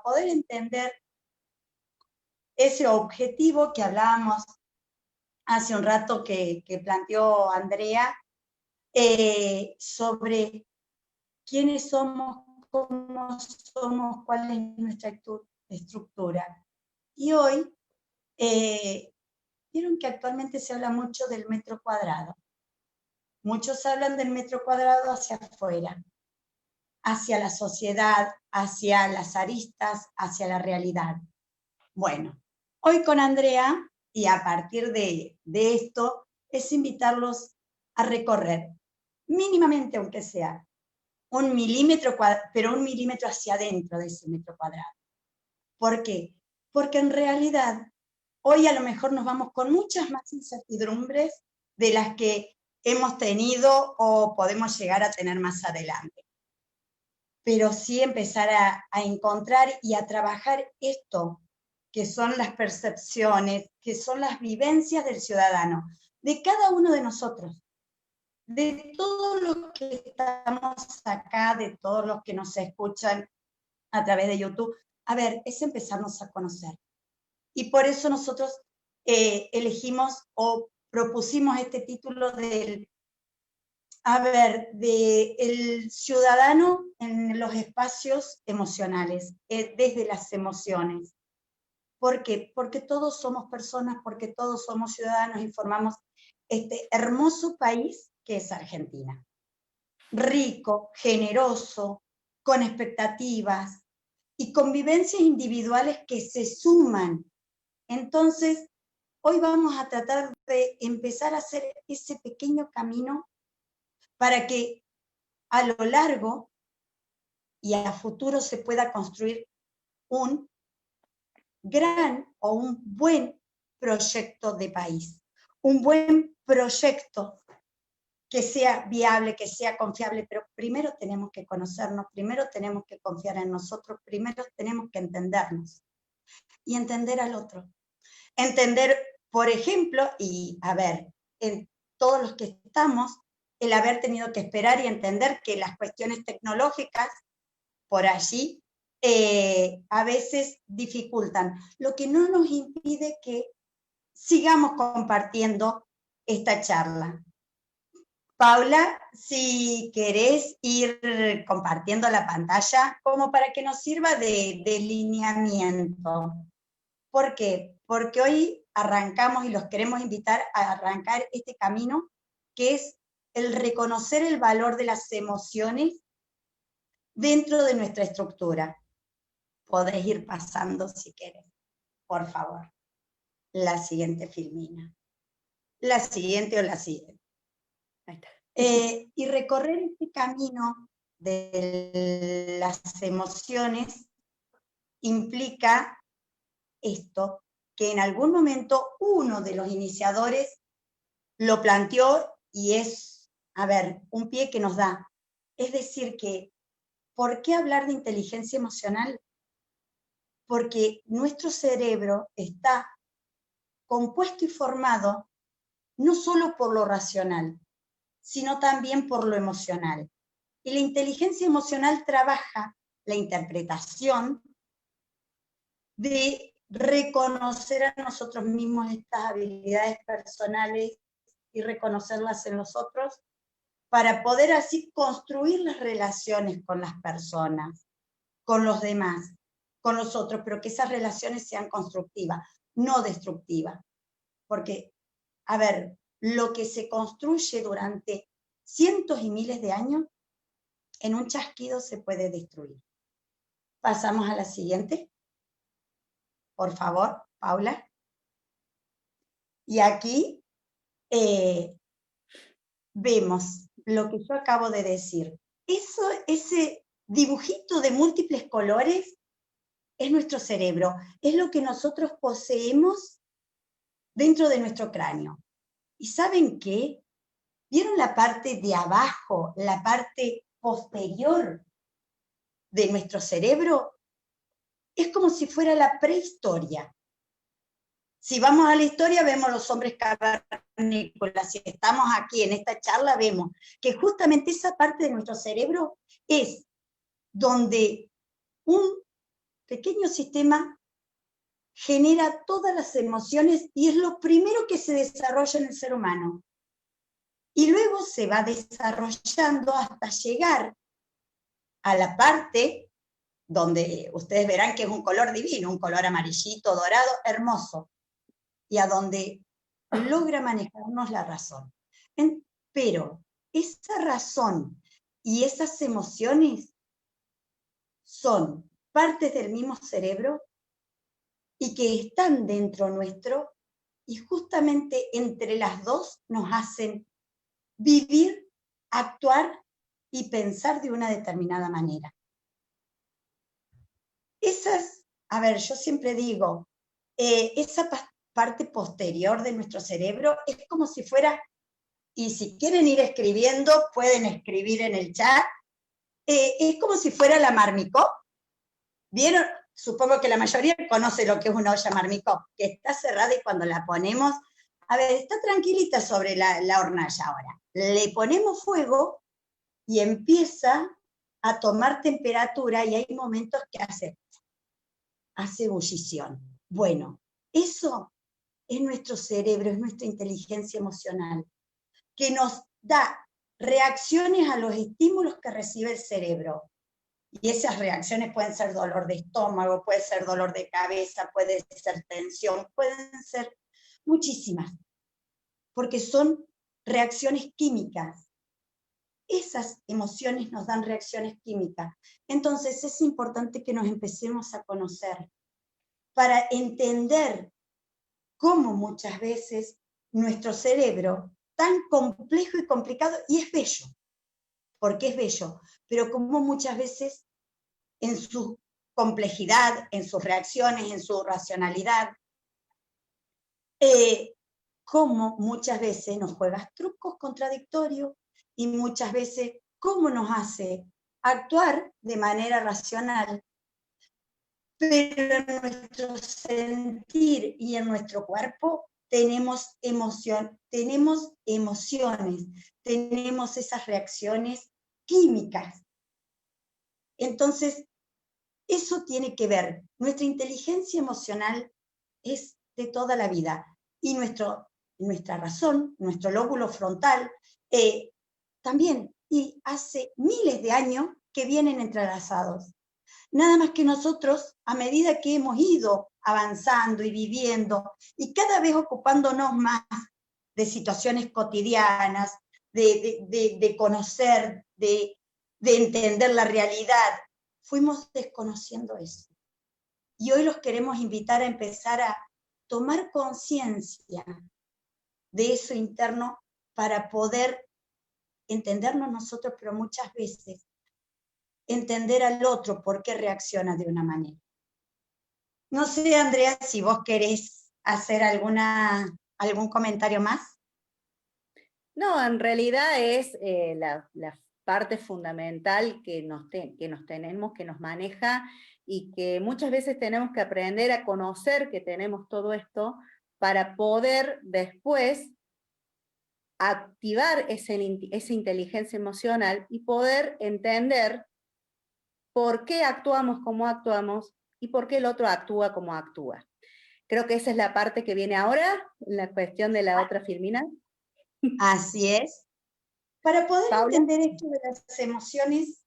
poder entender ese objetivo que hablábamos hace un rato que planteó Andrea, sobre quiénes somos, cómo somos, cuál es nuestra estructura. Y hoy, vieron que actualmente se habla mucho del metro cuadrado. Muchos hablan del metro cuadrado hacia afuera, hacia la sociedad, hacia las aristas, hacia la realidad. Bueno, hoy con Andrea, y a partir de esto, es invitarlos a recorrer, mínimamente aunque sea, 1 milímetro, pero 1 milímetro hacia adentro de ese metro cuadrado. ¿Por qué? Porque en realidad, hoy a lo mejor nos vamos con muchas más incertidumbres de las que hemos tenido o podemos llegar a tener más adelante. Pero sí empezar a encontrar y a trabajar esto, que son las percepciones, que son las vivencias del ciudadano, de cada uno de nosotros, de todos los que estamos acá, de todos los que nos escuchan a través de YouTube. A ver, es empezarnos a conocer. Y por eso nosotros elegimos o propusimos este título del el ciudadano en los espacios emocionales, desde las emociones. ¿Por qué? Porque todos somos personas, porque todos somos ciudadanos y formamos este hermoso país que es Argentina. Rico, generoso, con expectativas y convivencias individuales que se suman. Entonces, hoy vamos a tratar de empezar a hacer ese pequeño camino para que a lo largo y a futuro se pueda construir un gran o un buen proyecto de país, un buen proyecto que sea viable, que sea confiable, pero primero tenemos que conocernos, primero tenemos que confiar en nosotros, primero tenemos que entendernos y entender al otro. Entender, por ejemplo, y a ver, en todos los que estamos, el haber tenido que esperar y entender que las cuestiones tecnológicas por allí a veces dificultan, lo que no nos impide que sigamos compartiendo esta charla. Paula, si querés ir compartiendo la pantalla como para que nos sirva de lineamiento. ¿Por qué? Porque hoy arrancamos y los queremos invitar a arrancar este camino que es el reconocer el valor de las emociones dentro de nuestra estructura. Podés ir pasando si querés, por favor. La siguiente filmina. La siguiente o la siguiente. Ahí está. Y recorrer este camino de las emociones implica esto, que en algún momento uno de los iniciadores lo planteó y es, a ver, un pie que nos da. Es decir que, ¿por qué hablar de inteligencia emocional? Porque nuestro cerebro está compuesto y formado no solo por lo racional, sino también por lo emocional. Y la inteligencia emocional trabaja la interpretación de reconocer a nosotros mismos estas habilidades personales y reconocerlas en los otros para poder así construir las relaciones con las personas, con los demás, con los otros, pero que esas relaciones sean constructivas, no destructivas. Porque, a ver, lo que se construye durante cientos y miles de años, en un chasquido se puede destruir. Pasamos a la siguiente. Por favor, Paula. Y aquí vemos lo que yo acabo de decir. Ese dibujito de múltiples colores es nuestro cerebro, es lo que nosotros poseemos dentro de nuestro cráneo. ¿Y saben qué? ¿Vieron la parte de abajo, la parte posterior de nuestro cerebro? Es como si fuera la prehistoria. Si vamos a la historia, vemos los hombres cavernícolas. Si estamos aquí en esta charla, vemos que justamente esa parte de nuestro cerebro es donde un pequeño sistema genera todas las emociones y es lo primero que se desarrolla en el ser humano. Y luego se va desarrollando hasta llegar a la parte donde ustedes verán que es un color divino, un color amarillito, dorado, hermoso, y a donde logra manejarnos la razón. Pero esa razón y esas emociones son partes del mismo cerebro y que están dentro nuestro, y justamente entre las dos nos hacen vivir, actuar y pensar de una determinada manera. Esas, a ver, yo siempre digo, esa parte posterior de nuestro cerebro es como si fuera, y si quieren ir escribiendo, pueden escribir en el chat, es como si fuera la Marmicó. ¿Vieron? Supongo que la mayoría conoce lo que es una olla Marmicó, que está cerrada y cuando la ponemos, a ver, está tranquilita sobre la hornalla ahora. Le ponemos fuego y empieza a tomar temperatura y hay momentos que hace ebullición. Bueno, eso es nuestro cerebro, es nuestra inteligencia emocional, que nos da reacciones a los estímulos que recibe el cerebro. Y esas reacciones pueden ser dolor de estómago, puede ser dolor de cabeza, puede ser tensión, pueden ser muchísimas, porque son reacciones químicas. Esas emociones nos dan reacciones químicas. Entonces es importante que nos empecemos a conocer para entender cómo muchas veces nuestro cerebro, tan complejo y complicado, y es bello, porque es bello, pero como muchas veces en su complejidad, en sus reacciones, en su racionalidad, cómo muchas veces nos juega trucos contradictorios y muchas veces cómo nos hace actuar de manera racional, pero en nuestro sentir y en nuestro cuerpo tenemos emociones, tenemos esas reacciones químicas. Entonces, eso tiene que ver, nuestra inteligencia emocional es de toda la vida, y nuestra razón, nuestro lóbulo frontal, también, y hace miles de años que vienen entrelazados. Nada más que nosotros, a medida que hemos ido avanzando y viviendo, y cada vez ocupándonos más de situaciones cotidianas, de conocer, de entender la realidad, fuimos desconociendo eso. Y hoy los queremos invitar a empezar a tomar conciencia de eso interno para poder entendernos nosotros, pero muchas veces entender al otro por qué reacciona de una manera. No sé, Andrea, si vos querés hacer algún comentario más. No, en realidad es la parte fundamental que nos tenemos, que nos maneja y que muchas veces tenemos que aprender a conocer que tenemos todo esto para poder después activar esa inteligencia emocional y poder entender por qué actuamos como actuamos y por qué el otro actúa como actúa. Creo que esa es la parte que viene ahora, la cuestión de la otra Filmina. Así es. Para poder Paula. entender esto de las emociones,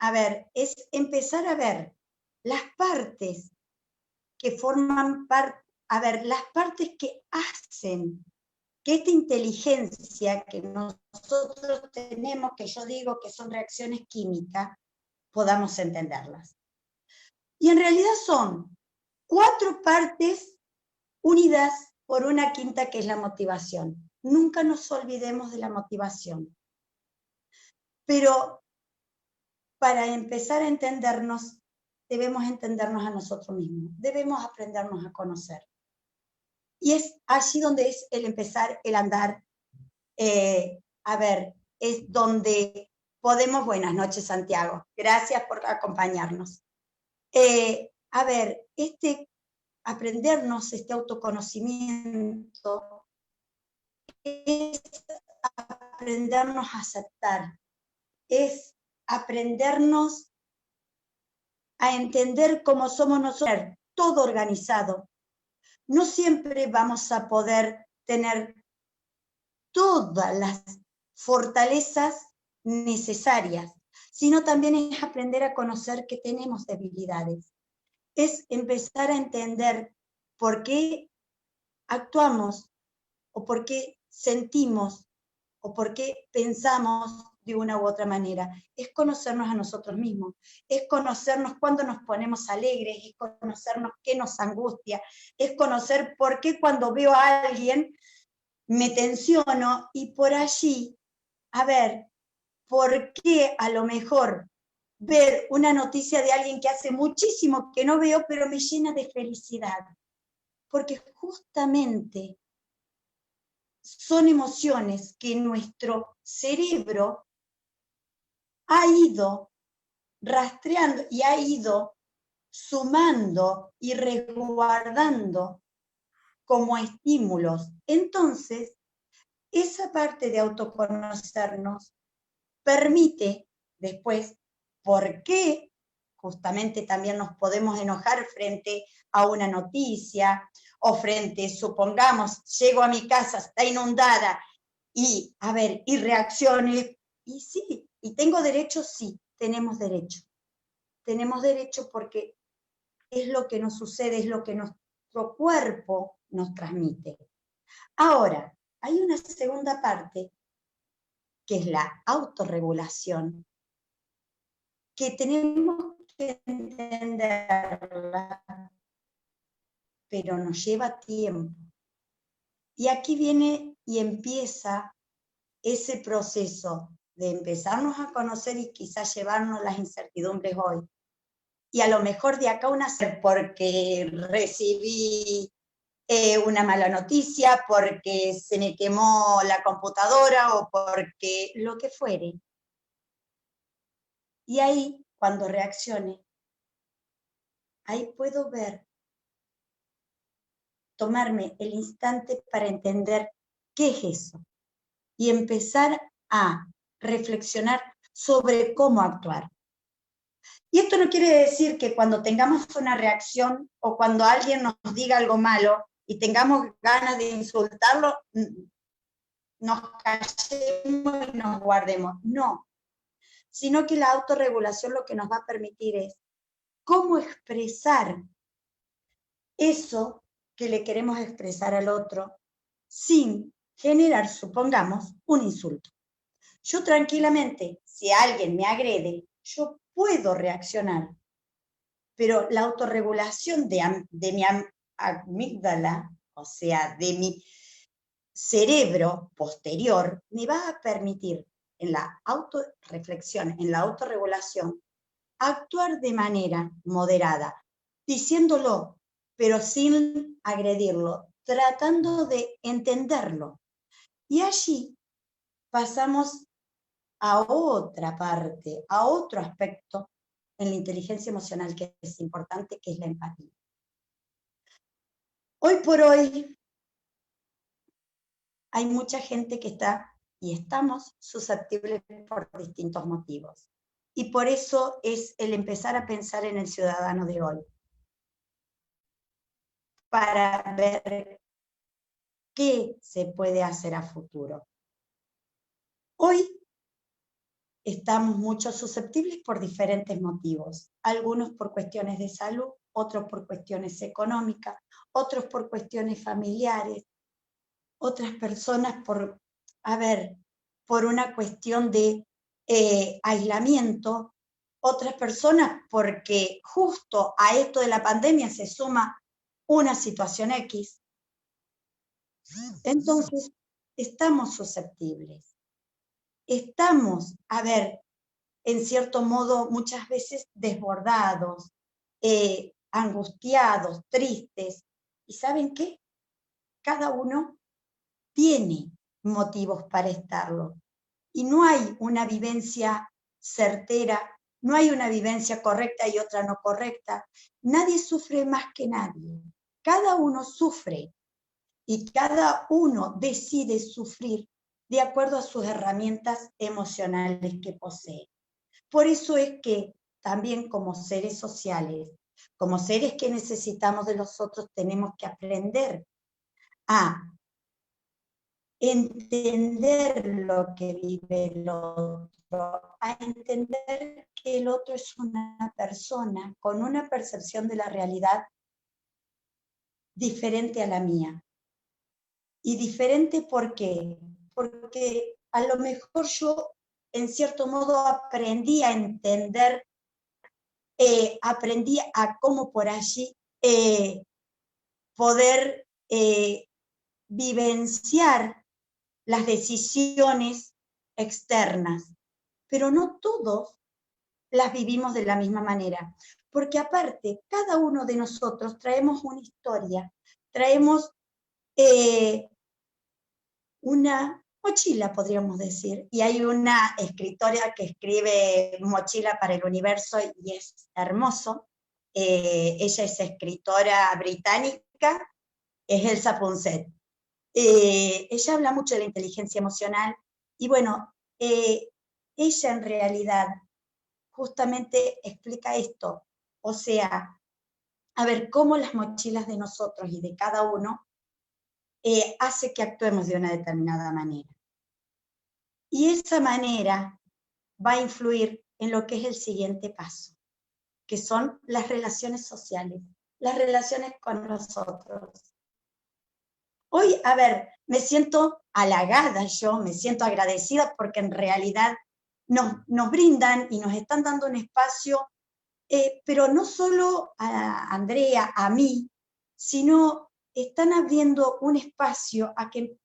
a ver, es empezar a ver las partes que forman parte, a ver, las partes que hacen que esta inteligencia que nosotros tenemos, que yo digo que son reacciones químicas, podamos entenderlas. Y en realidad son 4 partes unidas por una quinta que es la motivación. Nunca nos olvidemos de la motivación. Pero para empezar a entendernos, debemos entendernos a nosotros mismos, debemos aprendernos a conocer. Y es allí donde es el empezar, el andar. A ver, es donde podemos, buenas noches Santiago, gracias por acompañarnos. A ver, aprendernos, este autoconocimiento, es aprendernos a aceptar, es aprendernos a entender cómo somos nosotros, todo organizado, no siempre vamos a poder tener todas las fortalezas necesarias, sino también es aprender a conocer que tenemos debilidades. Es empezar a entender por qué actuamos, o por qué sentimos, o por qué pensamos de una u otra manera. Es conocernos a nosotros mismos, es conocernos cuando nos ponemos alegres, es conocernos qué nos angustia, es conocer por qué cuando veo a alguien me tensiono, y por allí, a ver, ¿por qué a lo mejor ver una noticia de alguien que hace muchísimo que no veo, pero me llena de felicidad? Porque justamente son emociones que nuestro cerebro ha ido rastreando y ha ido sumando y resguardando como estímulos. Entonces, esa parte de autoconocernos permite después, ¿por qué justamente también nos podemos enojar frente a una noticia o frente, supongamos, llego a mi casa, está inundada y, a ver, y reacciones? Y sí, ¿y tengo derecho? Sí, tenemos derecho. Tenemos derecho porque es lo que nos sucede, es lo que nuestro cuerpo nos transmite. Ahora, hay una segunda parte, que es la autorregulación, que tenemos que entenderla, pero nos lleva tiempo. Y aquí viene y empieza ese proceso de empezarnos a conocer y quizás llevarnos las incertidumbres hoy. Y a lo mejor de acá una porque recibí una mala noticia, porque se me quemó la computadora o porque lo que fuere. Y ahí, cuando reaccione, ahí puedo ver, tomarme el instante para entender qué es eso y empezar a reflexionar sobre cómo actuar. Y esto no quiere decir que cuando tengamos una reacción o cuando alguien nos diga algo malo y tengamos ganas de insultarlo, nos callemos y nos guardemos. No, sino que la autorregulación lo que nos va a permitir es cómo expresar eso que le queremos expresar al otro sin generar, supongamos, un insulto. Yo tranquilamente, si alguien me agrede, yo puedo reaccionar, pero la autorregulación de mi amígdala, o sea, de mi cerebro posterior, me va a permitir en la autorreflexión, en la autorregulación, actuar de manera moderada, diciéndolo, pero sin agredirlo, tratando de entenderlo. Y allí pasamos a otra parte, a otro aspecto en la inteligencia emocional que es importante, que es la empatía. Hoy por hoy hay mucha gente que está y estamos susceptibles por distintos motivos. Y por eso es el empezar a pensar en el ciudadano de hoy, para ver qué se puede hacer a futuro. Hoy estamos mucho susceptibles por diferentes motivos, algunos por cuestiones de salud, otros por cuestiones económicas, otros por cuestiones familiares, otras personas por una cuestión de aislamiento, otras personas porque justo a esto de la pandemia se suma una situación X. Entonces, estamos susceptibles. Estamos, en cierto modo, muchas veces desbordados, angustiados, tristes. ¿Y saben qué? Cada uno tiene motivos para estarlo. Y no hay una vivencia certera, no hay una vivencia correcta y otra no correcta. Nadie sufre más que nadie. Cada uno sufre y cada uno decide sufrir de acuerdo a sus herramientas emocionales que posee. Por eso es que también como seres sociales, como seres que necesitamos de los otros, tenemos que aprender a entender lo que vive el otro, a entender que el otro es una persona con una percepción de la realidad diferente a la mía. Y diferente ¿por qué? Porque a lo mejor yo, en cierto modo, aprendí a entender, aprendí a cómo por allí poder vivenciar las decisiones externas, pero no todos las vivimos de la misma manera, porque aparte, cada uno de nosotros traemos una historia, traemos una mochila, podríamos decir, y hay una escritora que escribe Mochila para el Universo y es hermoso. Ella es escritora británica, es Elsa Punset. Ella habla mucho de la inteligencia emocional y bueno, ella en realidad justamente explica esto, o sea, a ver cómo las mochilas de nosotros y de cada uno hace que actuemos de una determinada manera. Y esa manera va a influir en lo que es el siguiente paso, que son las relaciones sociales, las relaciones con los otros. Hoy, a ver, me siento halagada yo, me siento agradecida porque en realidad nos brindan y nos están dando un espacio, pero no solo a Andrea, a mí, sino están abriendo un espacio a que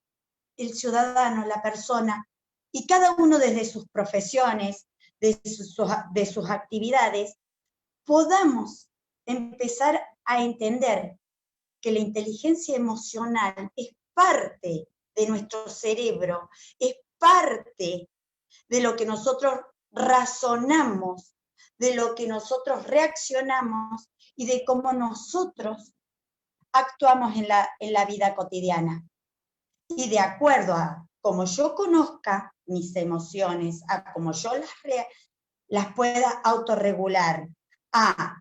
el ciudadano, la persona, y cada uno desde sus profesiones, de sus actividades, podamos empezar a entender que la inteligencia emocional es parte de nuestro cerebro, es parte de lo que nosotros razonamos, de lo que nosotros reaccionamos y de cómo nosotros actuamos en la vida cotidiana. Y de acuerdo a como yo conozca mis emociones, a como yo las pueda autorregular, a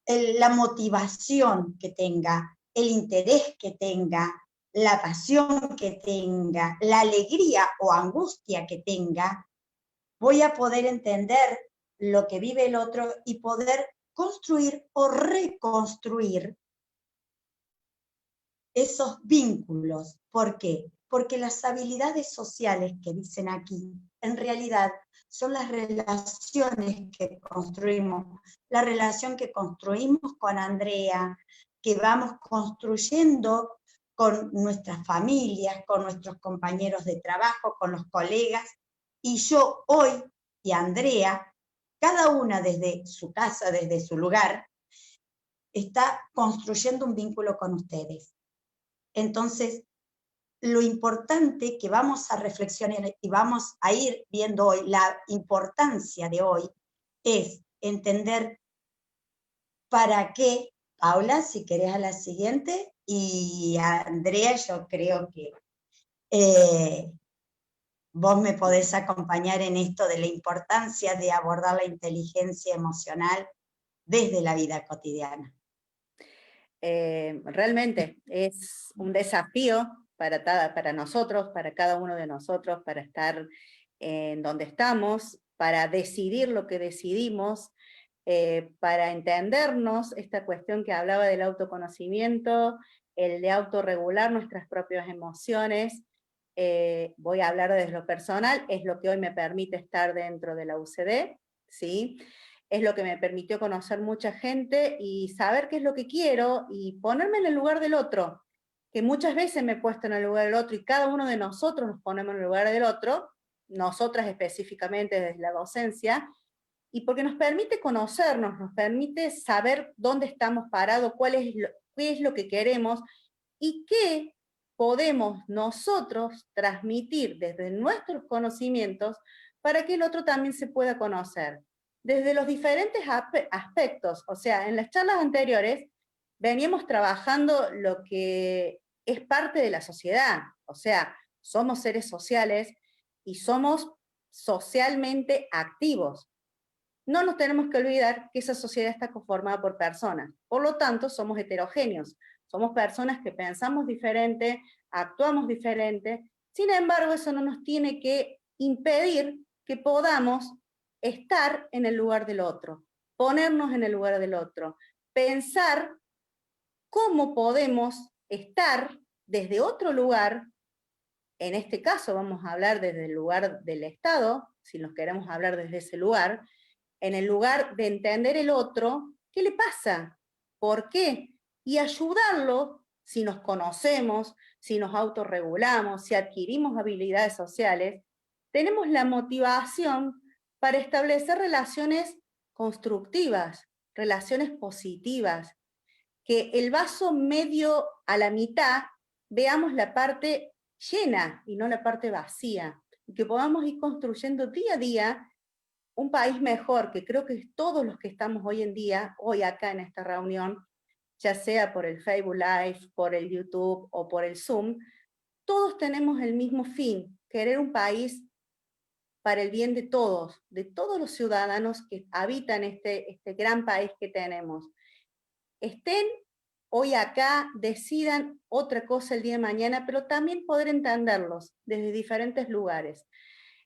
la motivación que tenga, el interés que tenga, la pasión que tenga, la alegría o angustia que tenga, voy a poder entender lo que vive el otro y poder construir o reconstruir esos vínculos. ¿Por qué? Porque las habilidades sociales que dicen aquí, en realidad, son las relaciones que construimos, la relación que construimos con Andrea, que vamos construyendo con nuestras familias, con nuestros compañeros de trabajo, con los colegas, y yo hoy y Andrea, cada una desde su casa, desde su lugar, está construyendo un vínculo con ustedes. Entonces, lo importante que vamos a reflexionar y vamos a ir viendo hoy, la importancia de hoy, es entender para qué, Paula, si querés a la siguiente, y a Andrea, yo creo que vos me podés acompañar en esto de la importancia de abordar la inteligencia emocional desde la vida cotidiana. Realmente es un desafío para nosotros, para cada uno de nosotros, para estar en donde estamos, para decidir lo que decidimos, para entendernos, esta cuestión que hablaba del autoconocimiento, el de autorregular nuestras propias emociones. Voy a hablar desde lo personal, es lo que hoy me permite estar dentro de la UCD, ¿sí? Es lo que me permitió conocer mucha gente y saber qué es lo que quiero y ponerme en el lugar del otro, que muchas veces me he puesto en el lugar del otro y cada uno de nosotros nos ponemos en el lugar del otro, nosotras específicamente desde la docencia, y porque nos permite conocernos, nos permite saber dónde estamos parados, qué es lo que queremos y qué podemos nosotros transmitir desde nuestros conocimientos para que el otro también se pueda conocer. Desde los diferentes aspectos, o sea, en las charlas anteriores veníamos trabajando lo que es parte de la sociedad, o sea, somos seres sociales y somos socialmente activos. no nos tenemos que olvidar que esa sociedad está conformada por personas. Por lo tanto, somos heterogéneos. Somos personas que pensamos diferente, actuamos diferente. Sin embargo, eso no nos tiene que impedir que podamos estar en el lugar del otro, ponernos en el lugar del otro, pensar cómo podemos estar desde otro lugar. En este caso vamos a hablar desde el lugar del Estado, si nos queremos hablar desde ese lugar, en el lugar de entender el otro, ¿qué le pasa? ¿Por qué? Y ayudarlo, si nos conocemos, si nos autorregulamos, si adquirimos habilidades sociales, tenemos la motivación para establecer relaciones constructivas, relaciones positivas, que el vaso medio a la mitad veamos la parte llena y no la parte vacía, y que podamos ir construyendo día a día un país mejor, que creo que todos los que estamos hoy en día, hoy acá en esta reunión, ya sea por el Facebook Live, por el YouTube o por el Zoom, todos tenemos el mismo fin, querer un país para el bien de todos los ciudadanos que habitan este gran país que tenemos. Estén hoy acá, decidan otra cosa el día de mañana, pero también poder entenderlos desde diferentes lugares.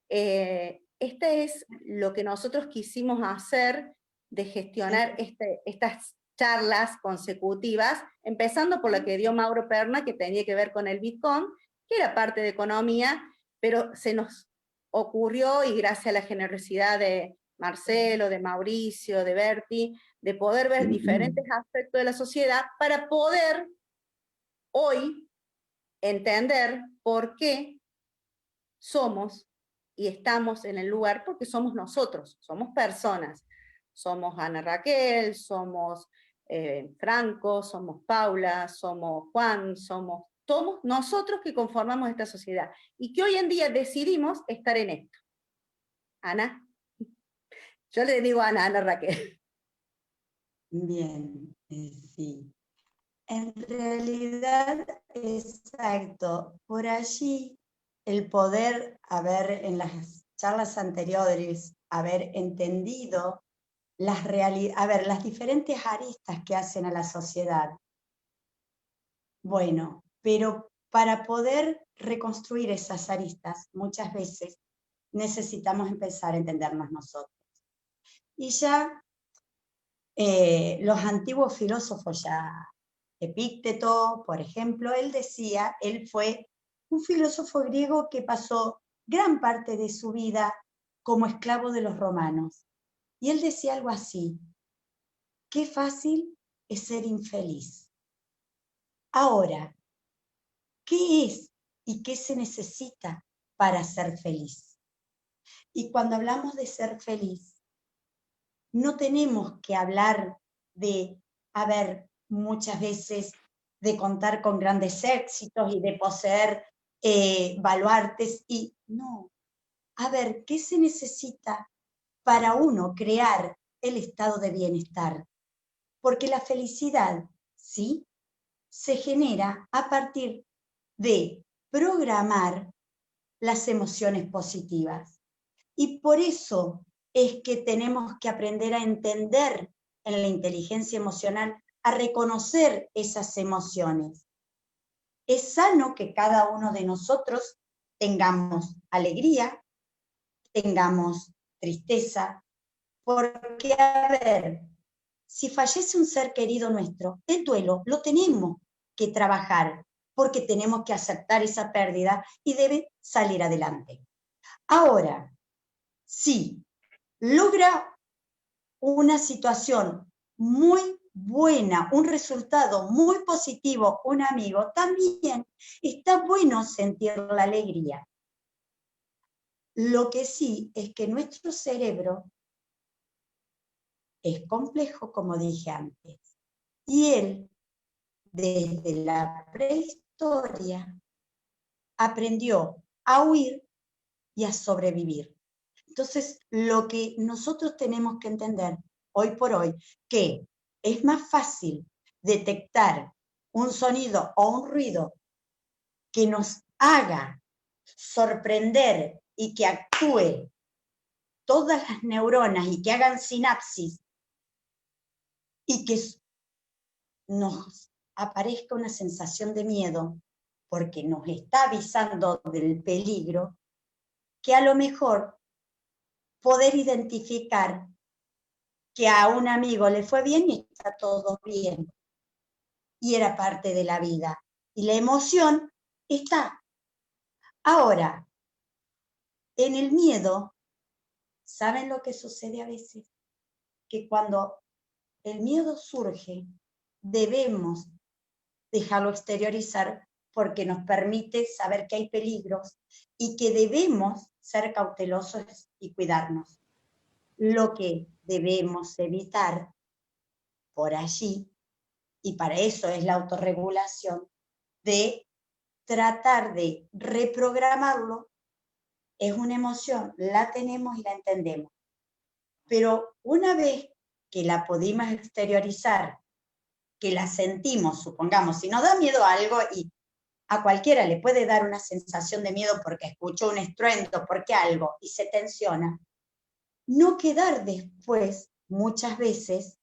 Este es lo que nosotros quisimos hacer, de gestionar estas charlas consecutivas, empezando por la que dio Mauro Perna, que tenía que ver con el Bitcoin, que era parte de economía, pero se nos ocurrió, y gracias a la generosidad de Marcelo, de Mauricio, de Berti, de poder ver diferentes aspectos de la sociedad para poder hoy entender por qué somos y estamos en el lugar, porque somos nosotros, somos personas. Somos Ana Raquel, somos Franco, somos Paula, somos Juan, somos nosotros que conformamos esta sociedad y que hoy en día decidimos estar en esto. Ana, yo le digo a Ana Raquel. Bien, sí. En realidad, exacto, por allí el poder haber, en las charlas anteriores, haber entendido las diferentes aristas que hacen a la sociedad. Bueno, pero para poder reconstruir esas aristas, muchas veces necesitamos empezar a entendernos nosotros. Y ya los antiguos filósofos, ya Epícteto, por ejemplo, él fue un filósofo griego que pasó gran parte de su vida como esclavo de los romanos. Y él decía algo así: qué fácil es ser infeliz. Ahora, ¿qué es y qué se necesita para ser feliz? Y cuando hablamos de ser feliz, no tenemos que hablar de, muchas veces de contar con grandes éxitos y de poseer baluartes, y no. ¿Qué se necesita para uno crear el estado de bienestar? Porque la felicidad, ¿sí?, se genera a partir de programar las emociones positivas. Y por eso es que tenemos que aprender a entender en la inteligencia emocional, a reconocer esas emociones. Es sano que cada uno de nosotros tengamos alegría, tengamos tristeza, porque, si fallece un ser querido nuestro, el duelo lo tenemos que trabajar, porque tenemos que aceptar esa pérdida y debe salir adelante. Ahora, si logra una situación muy buena, un resultado muy positivo, un amigo, también está bueno sentir la alegría. Lo que sí es que nuestro cerebro es complejo, como dije antes, y él, desde la prehistoria, aprendió a huir y a sobrevivir. Entonces, lo que nosotros tenemos que entender hoy por hoy, que es más fácil detectar un sonido o un ruido que nos haga sorprender y que actúe todas las neuronas y que hagan sinapsis y que nos aparezca una sensación de miedo, porque nos está avisando del peligro, que a lo mejor poder identificar que a un amigo le fue bien y está todo bien, y era parte de la vida, y la emoción está. Ahora, en el miedo, ¿saben lo que sucede a veces? Que cuando el miedo surge, debemos dejarlo exteriorizar porque nos permite saber que hay peligros y que debemos ser cautelosos y cuidarnos. Lo que debemos evitar por allí, y para eso es la autorregulación, de tratar de reprogramarlo, es una emoción, la tenemos y la entendemos. Pero una vez que la pudimos exteriorizar, que la sentimos, supongamos, si nos da miedo a algo, y a cualquiera le puede dar una sensación de miedo porque escuchó un estruendo, porque algo, y se tensiona, no quedar después, muchas veces,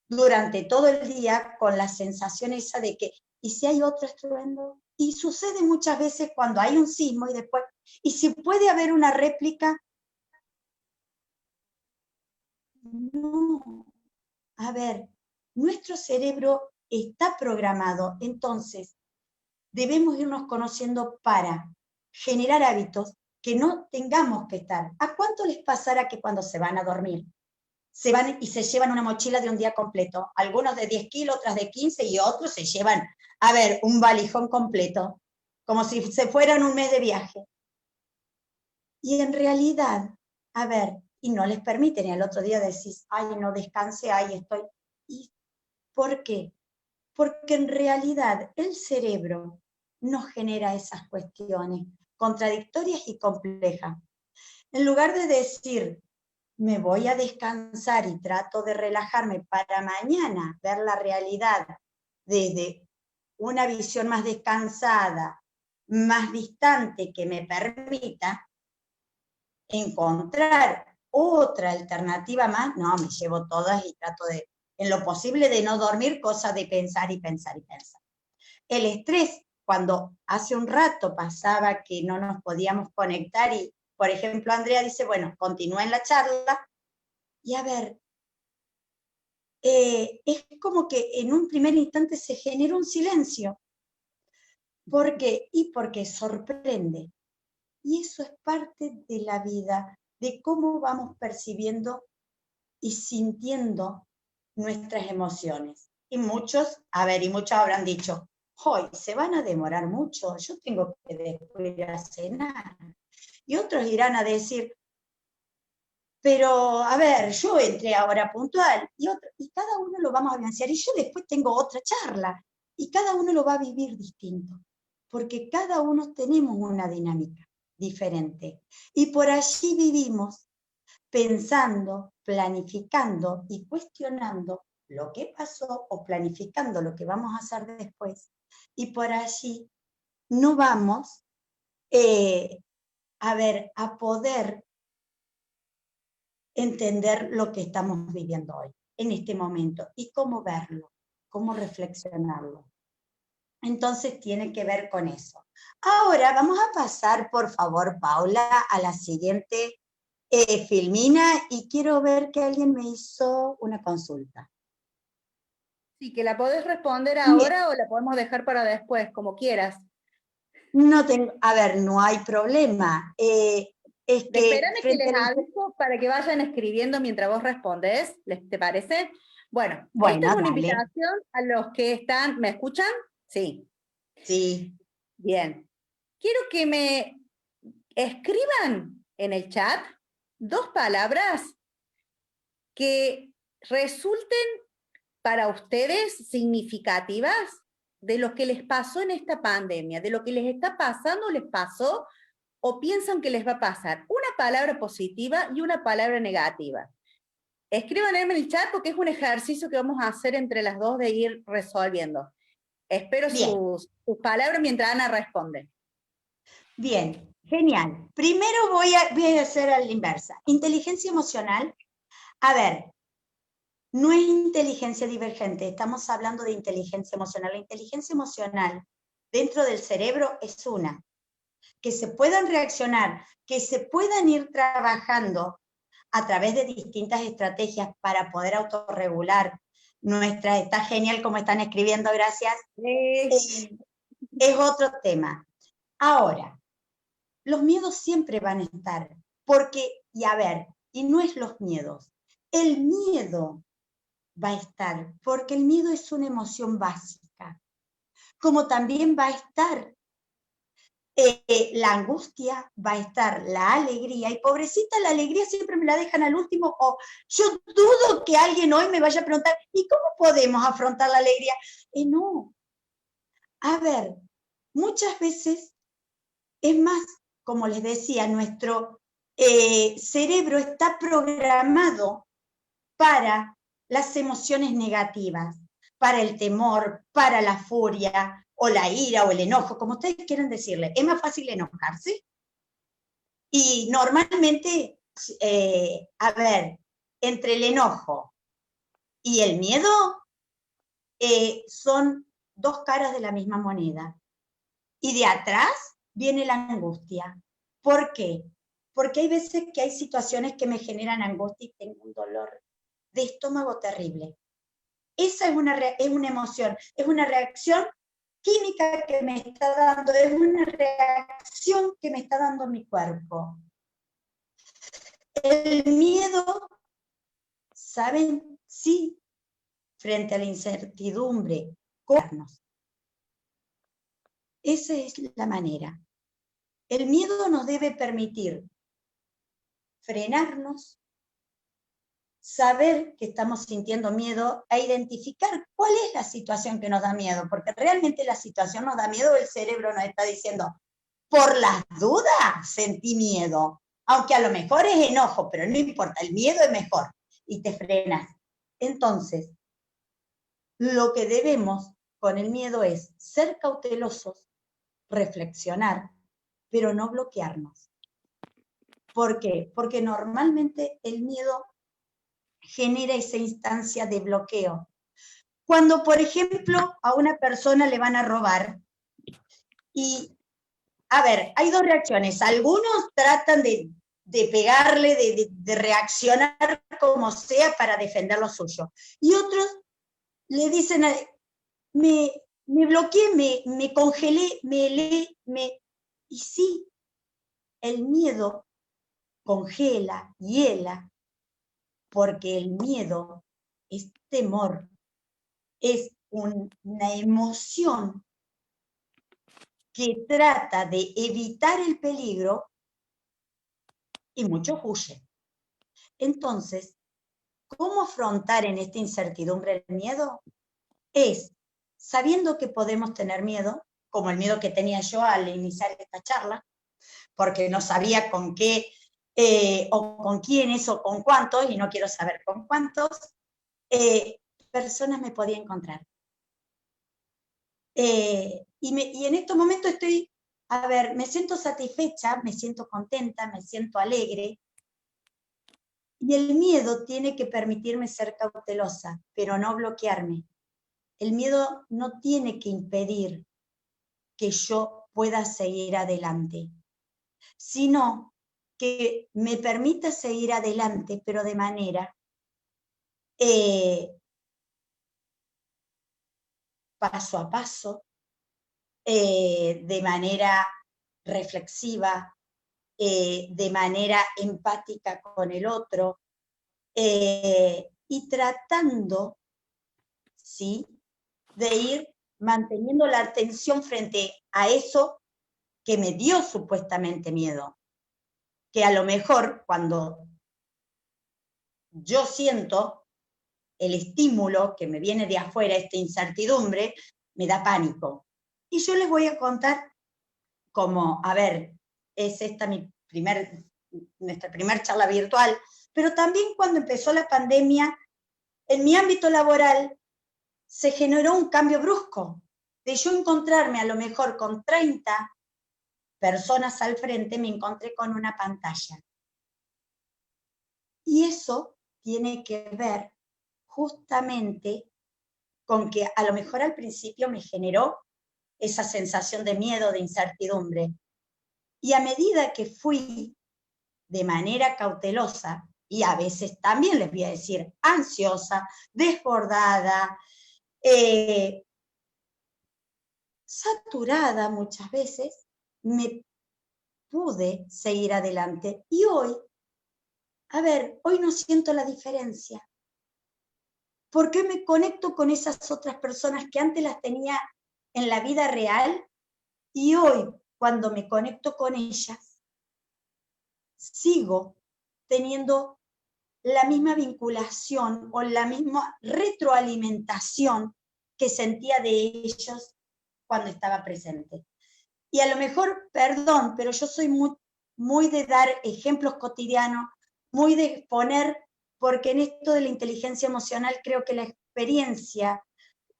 durante todo el día, con la sensación esa de que, ¿y si hay otro estruendo? Y sucede muchas veces cuando hay un sismo y después, ¿y si puede haber una réplica? No. A ver, nuestro cerebro está programado, entonces debemos irnos conociendo para generar hábitos que no tengamos que estar. ¿A cuánto les pasará que cuando se van a dormir se van y se llevan una mochila de un día completo? Algunos de 10 kilos, otras de 15 y otros se llevan, a ver, un valijón completo, como si se fueran un mes de viaje. Y en realidad, a ver, y no les permiten, y al otro día decís, ay, no descanse, ay, estoy. ¿Y por qué? Porque en realidad el cerebro nos genera esas cuestiones contradictorias y complejas. En lugar de decir, me voy a descansar y trato de relajarme para mañana ver la realidad desde una visión más descansada, más distante, que me permita encontrar otra alternativa más, no, me llevo todas y trato de, en lo posible, de no dormir, cosa de pensar y pensar y pensar. El estrés, cuando hace un rato pasaba que no nos podíamos conectar y, por ejemplo, Andrea dice, bueno, continúa en la charla, y a ver, es como que en un primer instante se genera un silencio. ¿Por qué? Y porque sorprende. Y eso es parte de la vida, de cómo vamos percibiendo y sintiendo nuestras emociones. Y muchos, a ver, y muchos habrán dicho, hoy se van a demorar mucho, yo tengo que después ir a cenar. Y otros irán a decir, pero a ver, yo entré ahora puntual, y cada uno lo vamos a balancear, y yo después tengo otra charla, y cada uno lo va a vivir distinto, porque cada uno tenemos una dinámica diferente, y por allí vivimos pensando, planificando y cuestionando lo que pasó o planificando lo que vamos a hacer después, y por allí no vamos a poder entender lo que estamos viviendo hoy, en este momento, y cómo verlo, cómo reflexionarlo. Entonces tiene que ver con eso. Ahora vamos a pasar, por favor, Paula, a la siguiente filmina, y quiero ver que alguien me hizo una consulta. Sí, que la podés responder Bien. ahora o la podemos dejar para después, como quieras. No tengo, a ver, no hay problema. Es que Espérame que frente les a la... aviso para que vayan escribiendo mientras vos respondés, ¿te parece? Bueno, esta es Bueno, una dale. invitación a los que están, ¿me escuchan? Sí, Sí. bien. Quiero que me escriban en el chat 2 palabras que resulten para ustedes significativas de lo que les pasó en esta pandemia, de lo que les está pasando, les pasó o piensan que les va a pasar. Una palabra positiva y una palabra negativa. Escriban en el chat porque es un ejercicio que vamos a hacer entre las dos de ir resolviendo. Espero Bien. sus palabras mientras Ana responde. Bien, genial. Primero voy a hacer a la inversa. Inteligencia emocional. A ver, no es inteligencia divergente, estamos hablando de inteligencia emocional. La inteligencia emocional dentro del cerebro es una. Que se puedan reaccionar, que se puedan ir trabajando a través de distintas estrategias para poder autorregular nuestra, está genial como están escribiendo, gracias, es otro tema. Ahora, los miedos siempre van a estar, porque, y a ver, y no es los miedos, el miedo va a estar, porque el miedo es una emoción básica, como también va a estar la angustia, va a estar la alegría, y pobrecita la alegría siempre me la dejan al último, o yo dudo que alguien hoy me vaya a preguntar, ¿y cómo podemos afrontar la alegría? No, a ver, muchas veces, es más, como les decía, nuestro cerebro está programado para las emociones negativas, para el temor, para la furia, o la ira, o el enojo, como ustedes quieran decirle. Es más fácil enojarse. Y normalmente, a ver, entre el enojo y el miedo son dos caras de la misma moneda. Y de atrás viene la angustia. ¿Por qué? Porque hay veces que hay situaciones que me generan angustia y tengo un dolor de estómago terrible. Esa es una emoción, es una reacción química que me está dando, es una reacción que me está dando mi cuerpo. El miedo, ¿saben? Sí, frente a la incertidumbre, cobrarnos. Esa es la manera. El miedo nos debe permitir frenarnos, saber que estamos sintiendo miedo, a identificar cuál es la situación que nos da miedo, porque realmente la situación nos da miedo, el cerebro nos está diciendo, por las dudas sentí miedo, aunque a lo mejor es enojo, pero no importa, el miedo es mejor, y te frenas. Entonces, lo que debemos con el miedo es ser cautelosos, reflexionar, pero no bloquearnos. ¿Por qué? Porque normalmente el miedo genera esa instancia de bloqueo. Cuando, por ejemplo, a una persona le van a robar, y, a ver, hay dos reacciones. Algunos tratan de pegarle, de reaccionar como sea para defender lo suyo. Y otros le dicen, me bloqueé, me congelé, y sí, el miedo congela, hiela, porque el miedo es temor, es una emoción que trata de evitar el peligro y muchos huyen. Entonces, ¿cómo afrontar en esta incertidumbre el miedo? Es sabiendo que podemos tener miedo, como el miedo que tenía yo al iniciar esta charla, porque no sabía con qué, o con quiénes, o con cuántos, y no quiero saber con cuántos, personas me podía encontrar. Y en estos momentos estoy, a ver, me siento satisfecha, me siento contenta, me siento alegre, y el miedo tiene que permitirme ser cautelosa, pero no bloquearme. El miedo no tiene que impedir que yo pueda seguir adelante, sino que me permita seguir adelante, pero de manera paso a paso, de manera reflexiva, de manera empática con el otro, y tratando, ¿sí?, de ir manteniendo la atención frente a eso que me dio supuestamente miedo. Que a lo mejor cuando yo siento el estímulo que me viene de afuera, esta incertidumbre, me da pánico. Y yo les voy a contar como, a ver, es esta nuestra primer charla virtual, pero también cuando empezó la pandemia, en mi ámbito laboral se generó un cambio brusco, de yo encontrarme a lo mejor con 30 personas al frente, me encontré con una pantalla. Y eso tiene que ver justamente con que a lo mejor al principio me generó esa sensación de miedo, de incertidumbre. Y a medida que fui de manera cautelosa, y a veces también les voy a decir ansiosa, desbordada, saturada muchas veces, me pude seguir adelante. Y hoy, hoy no siento la diferencia. Porque me conecto con esas otras personas que antes las tenía en la vida real y hoy, cuando me conecto con ellas, sigo teniendo la misma vinculación o la misma retroalimentación que sentía de ellos cuando estaba presente. Y a lo mejor, perdón, pero yo soy muy de dar ejemplos cotidianos, muy de exponer, porque en esto de la inteligencia emocional creo que la experiencia,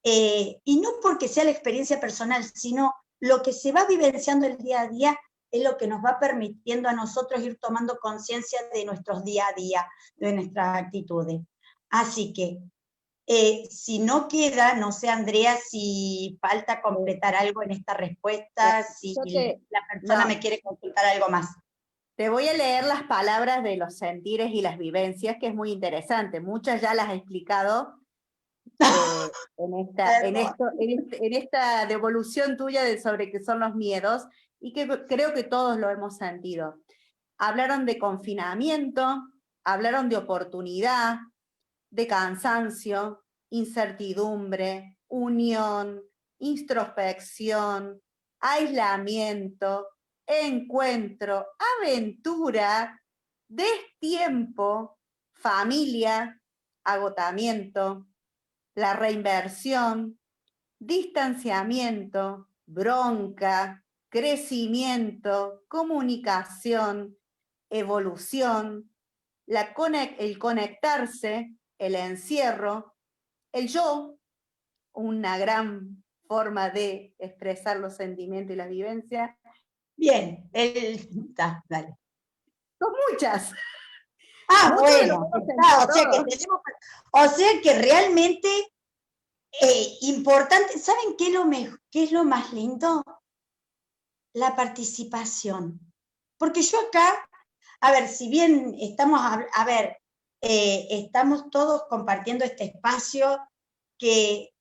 y no porque sea la experiencia personal, sino lo que se va vivenciando el día a día, es lo que nos va permitiendo a nosotros ir tomando conciencia de nuestros día a día, de nuestras actitudes. Así que, si no queda, no sé, Andrea, si falta completar algo en esta respuesta, si la persona me quiere consultar algo más. Te voy a leer las palabras de los sentires y las vivencias, que es muy interesante. Muchas ya las he explicado en esta devolución tuya sobre qué son los miedos, y que creo que todos lo hemos sentido. Hablaron de confinamiento, hablaron de oportunidad, de cansancio, incertidumbre, unión, introspección, aislamiento, encuentro, aventura, destiempo, familia, agotamiento, la reinversión, distanciamiento, bronca, crecimiento, comunicación, evolución, el conectarse, el encierro, el yo, una gran forma de expresar los sentimientos y las vivencias. Bien, dale. Son muchas. Bueno, o sea que realmente importante, ¿saben qué es lo más lindo? La participación. Porque yo acá, si bien estamos, estamos todos compartiendo este espacio que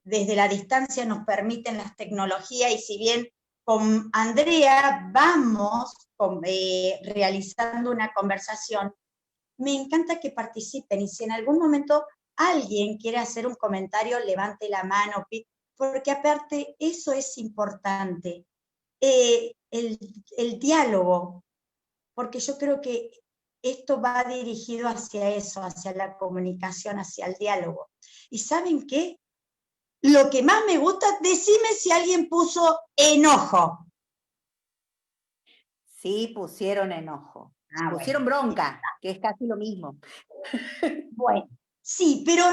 desde la distancia nos permiten las tecnologías, y si bien con Andrea vamos realizando una conversación, me encanta que participen, y si en algún momento alguien quiere hacer un comentario, levante la mano, porque aparte eso es importante, el diálogo, porque yo creo que esto va dirigido hacia eso, hacia la comunicación, hacia el diálogo. ¿Y saben qué? Lo que más me gusta, decime si alguien puso enojo. Sí, pusieron enojo. Pusieron bronca, que es casi lo mismo. Bueno, sí, pero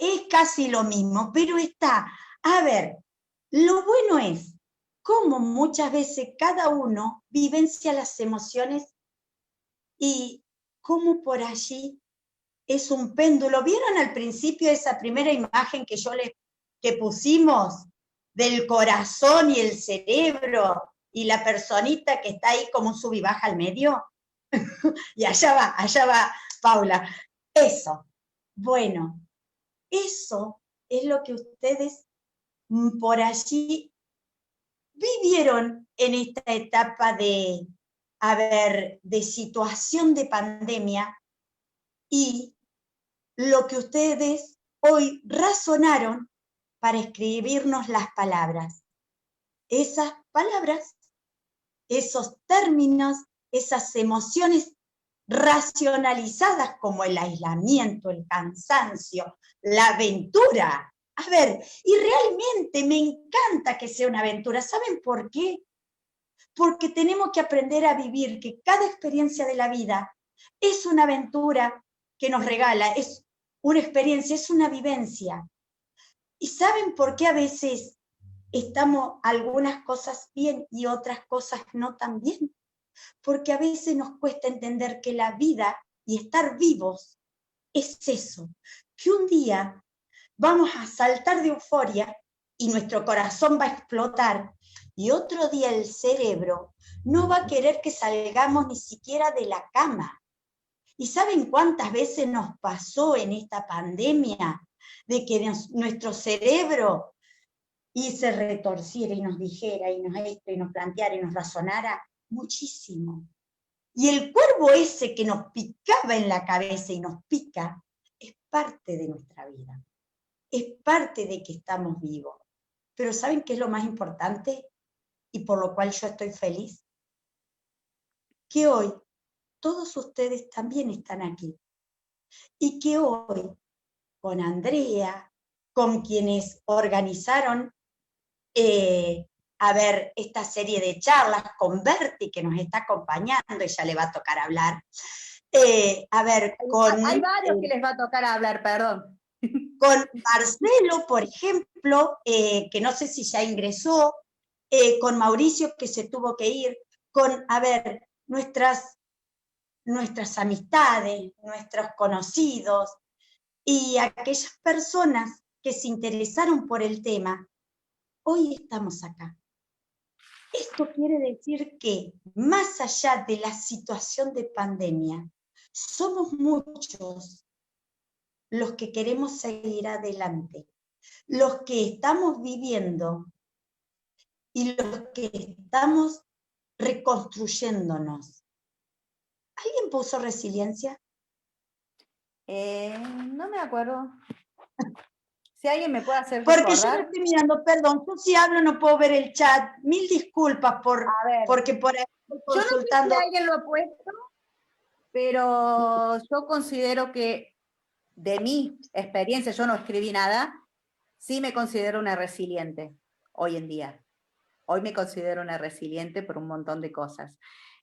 es casi lo mismo, pero está, lo bueno es cómo muchas veces cada uno vivencia las emociones y cómo por allí es un péndulo. ¿Vieron al principio esa primera imagen que pusimos del corazón y el cerebro y la personita que está ahí como un sub y baja al medio? Y allá va Paula. Eso. Bueno, eso es lo que ustedes por allí vivieron en esta etapa de situación de pandemia, y lo que ustedes hoy razonaron para escribirnos las palabras. Esas palabras, esos términos, esas emociones racionalizadas como el aislamiento, el cansancio, la aventura. Y realmente me encanta que sea una aventura. ¿Saben por qué? Porque tenemos que aprender a vivir que cada experiencia de la vida es una aventura que nos regala, es una experiencia, es una vivencia. ¿Y saben por qué a veces estamos algunas cosas bien y otras cosas no tan bien. Porque a veces nos cuesta entender que la vida y estar vivos es eso, que un día vamos a saltar de euforia y nuestro corazón va a explotar, y otro día el cerebro no va a querer que salgamos ni siquiera de la cama. ¿Y saben cuántas veces nos pasó en esta pandemia de que nuestro cerebro y se retorciera y nos dijera y nos planteara y nos razonara? Muchísimo. Y el cuervo ese que nos picaba en la cabeza y nos pica, es parte de nuestra vida, es parte de que estamos vivos. Pero ¿saben qué es lo más importante? Y por lo cual yo estoy feliz. Que hoy todos ustedes también están aquí. Y que hoy, con Andrea, con quienes organizaron esta serie de charlas, con Berti, que nos está acompañando, ella le va a tocar hablar. Hay varios que les va a tocar hablar, perdón. Con Marcelo, por ejemplo, que no sé si ya ingresó, con Mauricio, que se tuvo que ir, con, nuestras amistades, nuestros conocidos, y aquellas personas que se interesaron por el tema, hoy estamos acá. Esto quiere decir que, más allá de la situación de pandemia, somos muchos los que queremos seguir adelante, los que estamos viviendo y los que estamos reconstruyéndonos. ¿Alguien puso resiliencia? No me acuerdo. Si alguien me puede hacer Porque recordar. yo no estoy mirando, perdón, yo si hablo no puedo ver el chat. Mil disculpas porque por ahí estoy consultando. Yo no sé si alguien lo ha puesto, pero yo considero que de mi experiencia, yo no escribí nada, sí me considero una resiliente hoy en día. Hoy me considero una resiliente por un montón de cosas.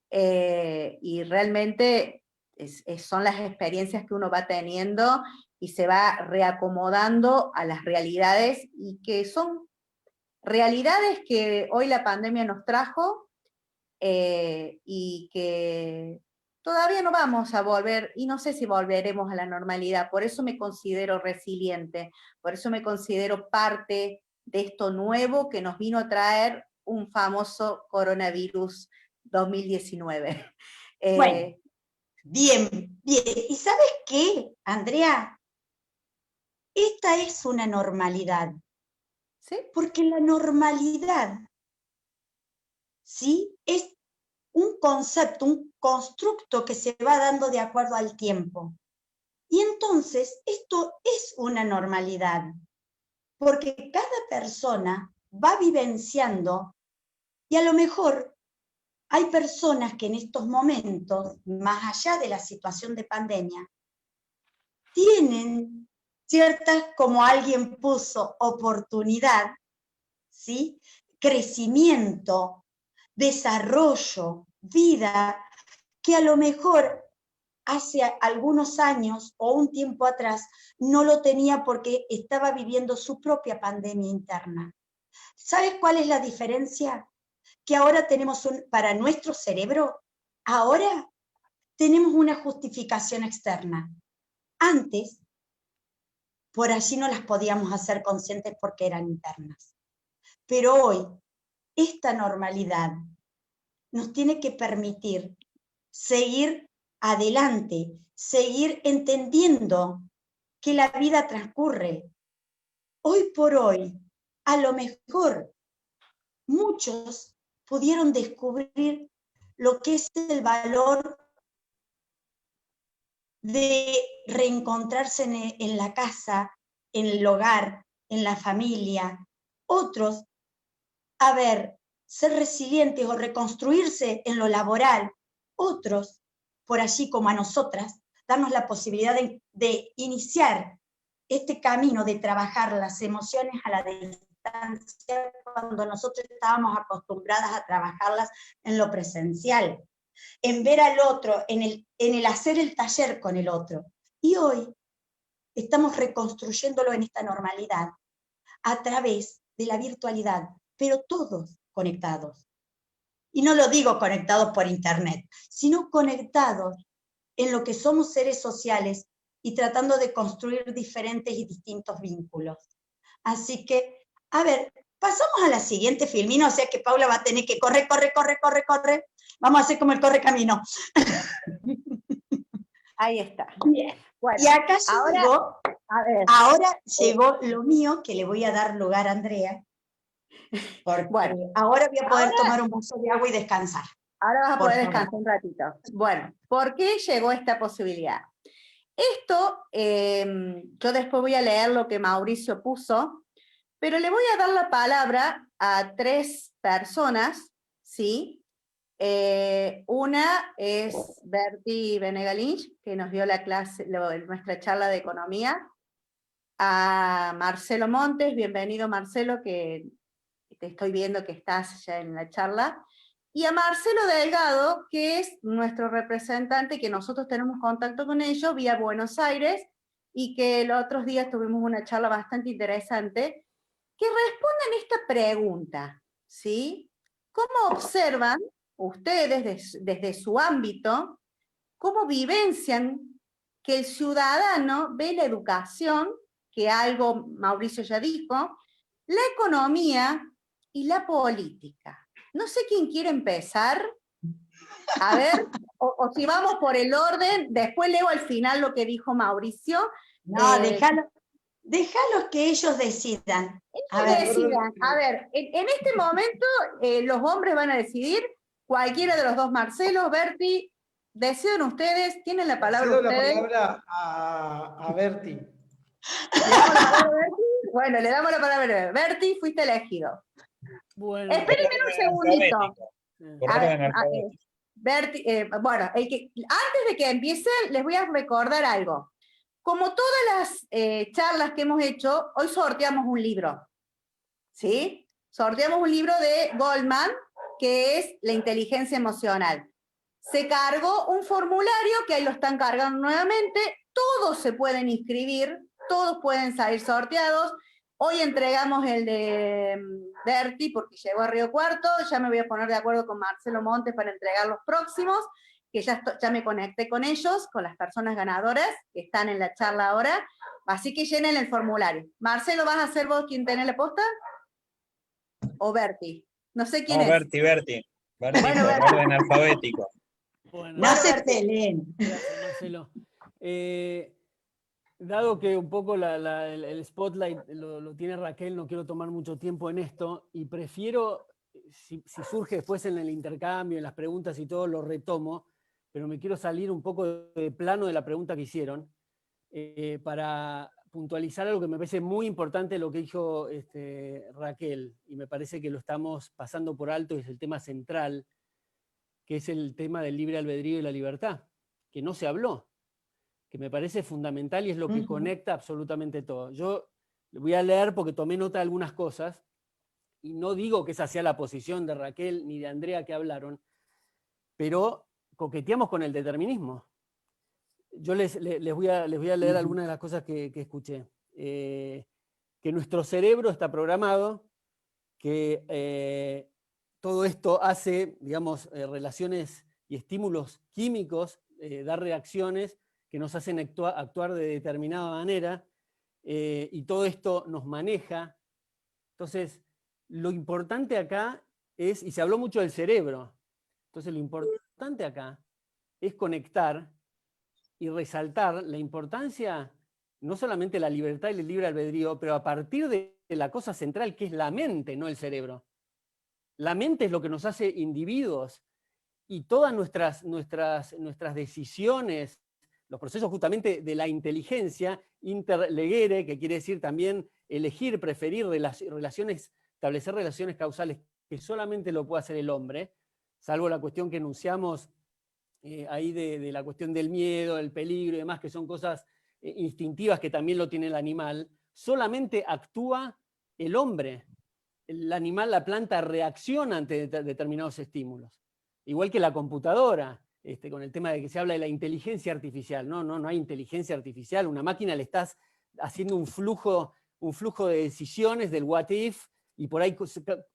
Y realmente son las experiencias que uno va teniendo y se va reacomodando a las realidades, y que son realidades que hoy la pandemia nos trajo, y que todavía no vamos a volver, y no sé si volveremos a la normalidad. Por eso me considero resiliente, por eso me considero parte de esto nuevo que nos vino a traer un famoso coronavirus 2019. Bueno, bien. ¿Y sabes qué, Andrea? Esta es una normalidad. ¿Sí? Porque la normalidad, ¿sí?, es un concepto, un constructo que se va dando de acuerdo al tiempo. Y entonces esto es una normalidad, porque cada persona va vivenciando, y a lo mejor hay personas que en estos momentos, más allá de la situación de pandemia, tienen ciertas, como alguien puso, oportunidad, ¿sí?, crecimiento, desarrollo, vida, que a lo mejor hace algunos años o un tiempo atrás no lo tenía porque estaba viviendo su propia pandemia interna. ¿Sabes cuál es la diferencia? Que ahora tenemos para nuestro cerebro, ahora tenemos una justificación externa. Antes, por allí no las podíamos hacer conscientes porque eran internas. Pero hoy, esta normalidad nos tiene que permitir seguir adelante, seguir entendiendo que la vida transcurre. Hoy por hoy, a lo mejor, muchos pudieron descubrir lo que es el valor de reencontrarse en la casa, en el hogar, en la familia. Otros, ser resilientes o reconstruirse en lo laboral. Otros, por allí como a nosotras, darnos la posibilidad de iniciar este camino de trabajar las emociones a la distancia cuando nosotros estábamos acostumbradas a trabajarlas en lo presencial, en ver al otro, en el hacer el taller con el otro. Y hoy estamos reconstruyéndolo en esta normalidad a través de la virtualidad, pero todos conectados. Y no lo digo conectados por internet, sino conectados en lo que somos seres sociales y tratando de construir diferentes y distintos vínculos. Así que, a ver, pasamos a la siguiente, Filmina, o sea que Paula va a tener que correr. Vamos a hacer como el corre camino. Ahí está. Bien. Bueno, y acá ahora llegó lo mío, que le voy a dar lugar a Andrea, porque bueno, ahora voy a poder tomar un vaso de agua y descansar. Ahora vas a poder descansar un ratito. Bueno, ¿por qué llegó esta posibilidad? Esto, yo después voy a leer lo que Mauricio puso, pero le voy a dar la palabra a 3 personas, ¿sí? Una es Berti Benegalinch, que nos dio la clase, nuestra charla de economía. A Marcelo Montes, bienvenido Marcelo, que te estoy viendo que estás ya en la charla. Y a Marcelo Delgado, que es nuestro representante, que nosotros tenemos contacto con ellos vía Buenos Aires, y que los otros días tuvimos una charla bastante interesante, que responden esta pregunta, ¿sí? ¿Cómo observan ustedes desde su ámbito, cómo vivencian que el ciudadano ve la educación, que algo Mauricio ya dijo, la economía y la política? No sé quién quiere empezar. A ver, o si vamos por el orden, después leo al final lo que dijo Mauricio. No, déjalos que ellos decidan. A ver, en este momento los hombres van a decidir, cualquiera de los dos, Marcelo, Berti, deciden ustedes, tienen la palabra Cedo ustedes. la palabra a Berti. ¿Le damos la palabra a Berti? Bueno, le damos la palabra a Berti. Berti, fuiste elegido. Bueno, espérenme un segundito. Berti, bueno, antes de que empiecen, les voy a recordar algo. Como todas las charlas que hemos hecho, hoy sorteamos un libro, ¿sí? Sorteamos un libro de Goldman, que es La inteligencia emocional. Se cargó un formulario, que ahí lo están cargando nuevamente, todos se pueden inscribir, todos pueden salir sorteados. Hoy entregamos el de Berti, porque llegó a Río Cuarto, ya me voy a poner de acuerdo con Marcelo Montes para entregar los próximos, que ya me conecté con ellos, con las personas ganadoras que están en la charla ahora, así que llenen el formulario. Marcelo, ¿vas a ser vos quien tenés la posta? ¿O Berti? No sé quién es. Berti, bueno, por orden alfabético. Bueno, no se peleen. Gracias, Marcelo. Dado que un poco el spotlight lo tiene Raquel, no quiero tomar mucho tiempo en esto, y prefiero, si surge después en el intercambio, en las preguntas y todo, lo retomo, pero me quiero salir un poco de plano de la pregunta que hicieron, para puntualizar algo que me parece muy importante, lo que dijo Raquel, y me parece que lo estamos pasando por alto, y es el tema central, que es el tema del libre albedrío y la libertad, que no se habló, que me parece fundamental y es lo que conecta absolutamente todo. Yo voy a leer porque tomé nota de algunas cosas, y no digo que esa sea la posición de Raquel ni de Andrea que hablaron, pero coqueteamos con el determinismo. Yo les voy a leer algunas de las cosas que escuché. Que nuestro cerebro está programado, que todo esto hace, digamos, relaciones y estímulos químicos, da reacciones que nos hacen actuar de determinada manera, y todo esto nos maneja. Entonces, lo importante acá es, y se habló mucho del cerebro, entonces lo importante acá es conectar y resaltar la importancia, no solamente de la libertad y el libre albedrío, pero a partir de la cosa central que es la mente, no el cerebro. La mente es lo que nos hace individuos, y todas nuestras decisiones, los procesos justamente de la inteligencia, interlegere, que quiere decir también elegir, preferir relaciones, establecer relaciones causales, que solamente lo puede hacer el hombre, salvo la cuestión que enunciamos ahí de la cuestión del miedo, el peligro y demás, que son cosas instintivas que también lo tiene el animal. Solamente actúa el hombre. El animal, la planta, reacciona ante determinados estímulos. Igual que la computadora, con el tema de que se habla de la inteligencia artificial. No hay inteligencia artificial. Una máquina le estás haciendo un flujo de decisiones del what if, y por ahí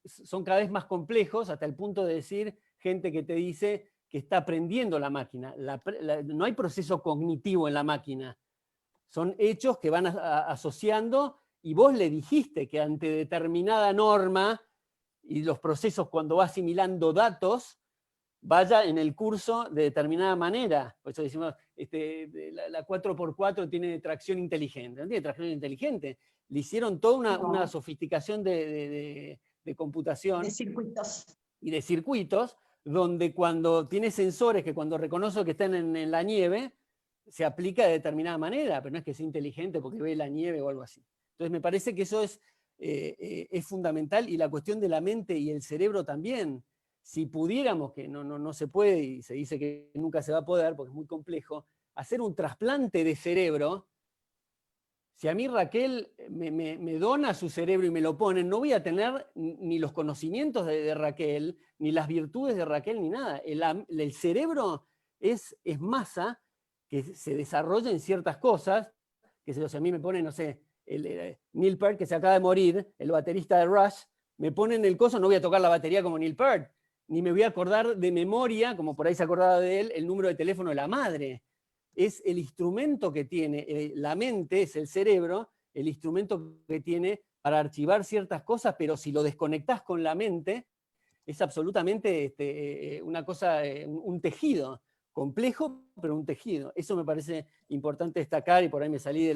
son cada vez más complejos, hasta el punto de decir, gente que te dice que está aprendiendo la máquina. No hay proceso cognitivo en la máquina, son hechos que van asociando, y vos le dijiste que ante determinada norma, y los procesos cuando va asimilando datos, vaya en el curso de determinada manera. Por eso decimos, la 4x4 tiene tracción inteligente. No tiene tracción inteligente. Le hicieron toda una sofisticación de computación. De circuitos. Y de circuitos, donde cuando tiene sensores que cuando reconoce que están en la nieve, se aplica de determinada manera, pero no es que sea inteligente porque ve la nieve o algo así. Entonces me parece que eso es fundamental, y la cuestión de la mente y el cerebro también. Si pudiéramos, que no se puede y se dice que nunca se va a poder porque es muy complejo, hacer un trasplante de cerebro, si a mí Raquel me dona su cerebro y me lo pone, no voy a tener ni los conocimientos de Raquel, ni las virtudes de Raquel, ni nada. El cerebro es masa que se desarrolla en ciertas cosas, que si a mí me pone, no sé, Neil Peart, que se acaba de morir, el baterista de Rush, me pone en el coso, no voy a tocar la batería como Neil Peart, ni me voy a acordar de memoria, como por ahí se acordaba de él, el número de teléfono de la madre. Es el instrumento que tiene, la mente es el cerebro, el instrumento que tiene para archivar ciertas cosas, pero si lo desconectás con la mente, es absolutamente una cosa, un tejido, complejo, pero un tejido. Eso me parece importante destacar, y por ahí me salí de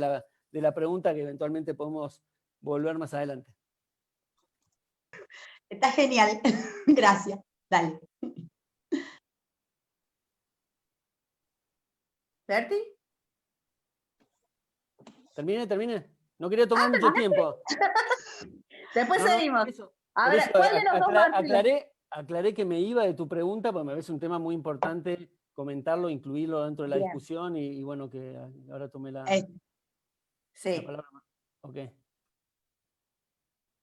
la pregunta que eventualmente podemos volver más adelante. Está genial. Gracias. Dale. ¿Berti? Termine. No quería tomar mucho tiempo. Después seguimos. Eso, Ahora, ¿cuál de los dos, Marcelo? Aclaré que me iba de tu pregunta, porque me parece un tema muy importante comentarlo, incluirlo dentro de la Bien. discusión, y bueno, que ahora tomé la palabra. Ok.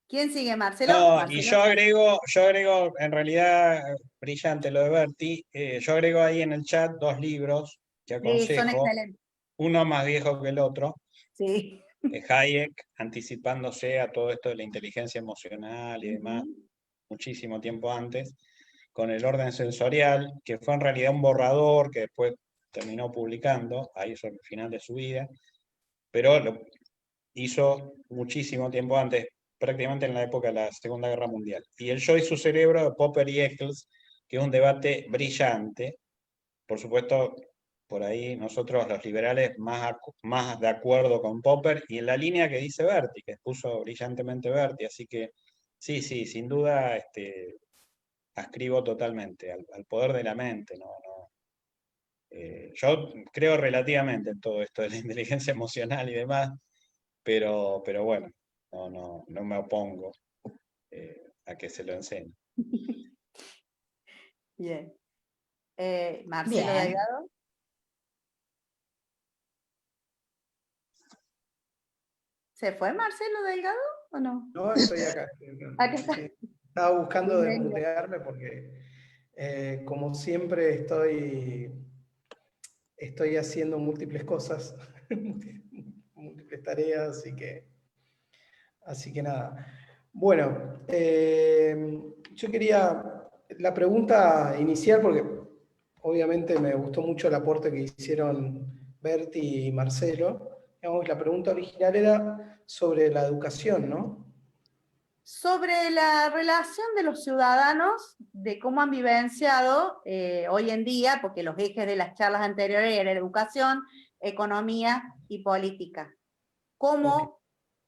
¿Quién sigue, Marcelo? No, Marcelo. y yo agrego, en realidad, brillante lo de Berti, yo agrego ahí en el chat 2 libros que Sí, son aconsejo, excelentes. uno más viejo que el otro, Sí. Hayek, anticipándose a todo esto de la inteligencia emocional y demás, muchísimo tiempo antes, con el orden sensorial, que fue en realidad un borrador que después terminó publicando, ahí sobre el final de su vida, pero lo hizo muchísimo tiempo antes, prácticamente en la época de la Segunda Guerra Mundial. Y el Yo y su cerebro de Popper y Eccles, que es un debate brillante, por supuesto, por ahí nosotros los liberales más de acuerdo con Popper, y en la línea que dice Berti, que expuso brillantemente Berti, así que sí, sin duda ascribo totalmente al poder de la mente, yo creo relativamente en todo esto de la inteligencia emocional y demás, pero bueno, no me opongo a que se lo enseñe. Bien. Marcelo Bien. Delgado. ¿Se fue Marcelo Delgado o no? No, estoy acá. Aquí está. Sí, estaba buscando Bienvenido. desmutearme porque, como siempre, estoy haciendo múltiples cosas, múltiples tareas, así que nada. Bueno, yo quería la pregunta inicial, porque obviamente me gustó mucho el aporte que hicieron Berti y Marcelo. Digamos, la pregunta original era sobre la educación, ¿no? Sobre la relación de los ciudadanos, de cómo han vivenciado hoy en día, porque los ejes de las charlas anteriores eran educación, economía y política. Cómo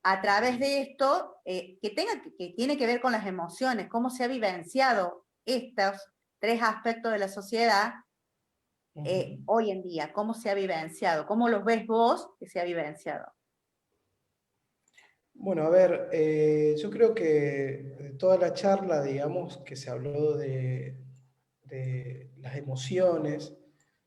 a través de esto, que tiene que ver con las emociones, cómo se ha vivenciado estos 3 aspectos de la sociedad hoy en día, cómo se ha vivenciado, cómo los ves vos que se ha vivenciado. Bueno, a ver, yo creo que de toda la charla, digamos, que se habló de las emociones,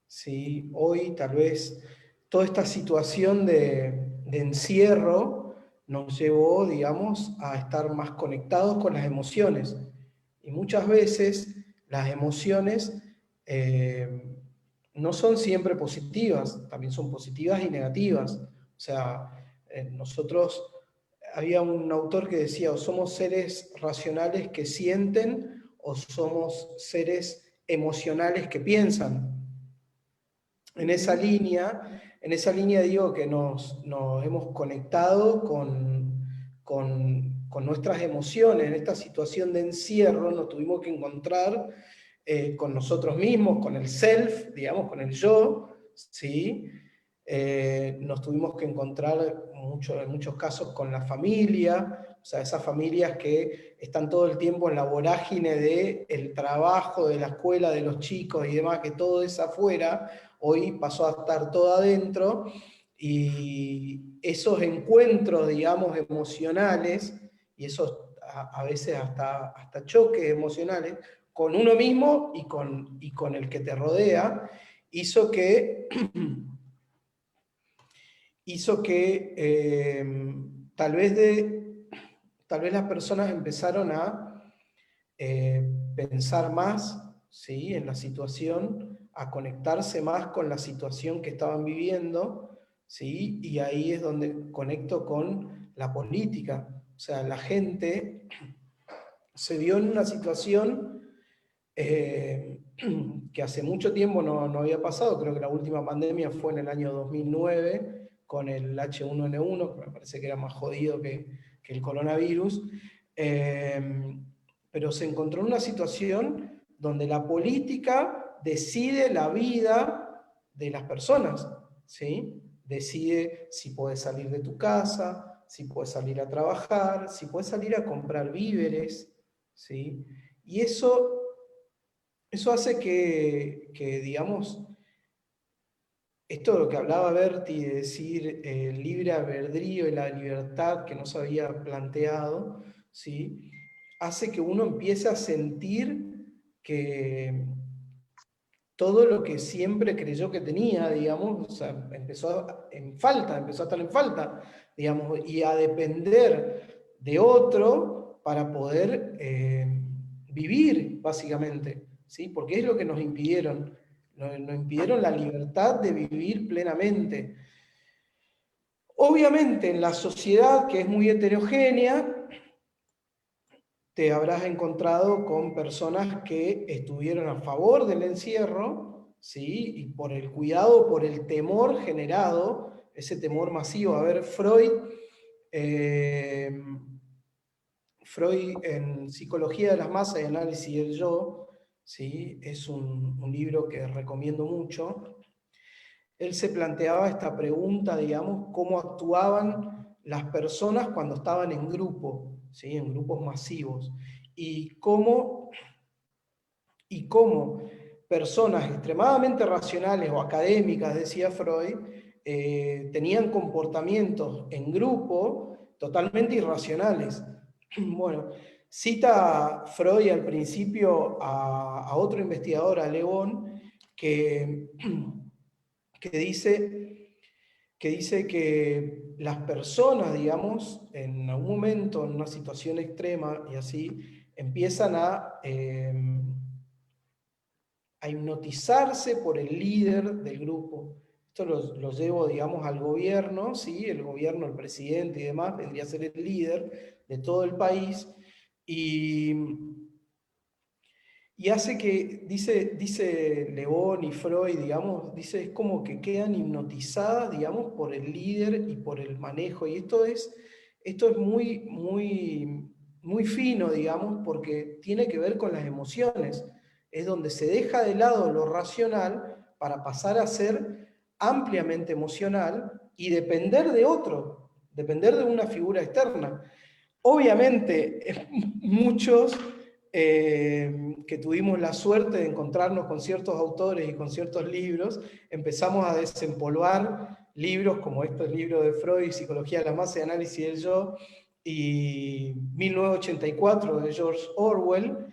¿sí? Hoy tal vez toda esta situación de encierro nos llevó, digamos, a estar más conectados con las emociones. Y muchas veces las emociones no son siempre positivas, también son positivas y negativas. O sea, nosotros había un autor que decía, o somos seres racionales que sienten, o somos seres emocionales que piensan. En esa línea digo que nos hemos conectado con nuestras emociones. En esta situación de encierro nos tuvimos que encontrar con nosotros mismos, con el self, digamos, con el yo, ¿sí? Nos tuvimos que encontrar en muchos casos con la familia, o sea, esas familias que están todo el tiempo en la vorágine del trabajo, de la escuela, de los chicos y demás, que todo es afuera, hoy pasó a estar todo adentro, y esos encuentros, digamos, emocionales, y esos a veces hasta choques emocionales, con uno mismo y con el que te rodea, hizo que tal vez las personas empezaron a pensar más, ¿sí?, en la situación, a conectarse más con la situación que estaban viviendo, ¿sí? Y ahí es donde conecto con la política. O sea, la gente se vio en una situación que hace mucho tiempo no había pasado. Creo que la última pandemia fue en el año 2009 con el H1N1, que me parece que era más jodido que el coronavirus, pero se encontró en una situación donde la política decide la vida de las personas, ¿sí? Decide si puedes salir de tu casa, si puedes salir a trabajar, si puedes salir a comprar víveres, ¿sí? Y eso hace que, digamos, esto de lo que hablaba Berti, de decir el libre albedrío y la libertad que no se había planteado, ¿sí?, hace que uno empiece a sentir que todo lo que siempre creyó que tenía, digamos, o sea, empezó a estar en falta, digamos, y a depender de otro para poder vivir, básicamente, ¿sí? Porque es lo que nos impidieron. Nos impidieron la libertad de vivir plenamente. Obviamente, en la sociedad, que es muy heterogénea, te habrás encontrado con personas que estuvieron a favor del encierro, ¿sí?, y por el cuidado, por el temor generado, ese temor masivo. A ver, Freud en Psicología de las Masas y Análisis del Yo, ¿sí?, es un libro que recomiendo mucho. Él se planteaba esta pregunta, digamos, cómo actuaban las personas cuando estaban en grupo, ¿sí?, en grupos masivos, y cómo personas extremadamente racionales o académicas, decía Freud, tenían comportamientos en grupo totalmente irracionales. Bueno, cita Freud al principio a otro investigador, a Le Bon, que dice que las personas, digamos, en algún momento, en una situación extrema y así, empiezan a hipnotizarse por el líder del grupo. Esto lo llevo, digamos, al gobierno, ¿sí? El gobierno, el presidente y demás, vendría a ser el líder de todo el país, y hace que, dice Le Bon y Freud, digamos, dice, es como que quedan hipnotizadas, digamos, por el líder y por el manejo. Y esto es muy, muy, muy fino, digamos, porque tiene que ver con las emociones. Es donde se deja de lado lo racional para pasar a ser ampliamente emocional y depender de otro, depender de una figura externa. Obviamente, muchos que tuvimos la suerte de encontrarnos con ciertos autores y con ciertos libros, empezamos a desempolvar libros como estos libros de Freud, Psicología de la Masa y Análisis del Yo, y 1984 de George Orwell,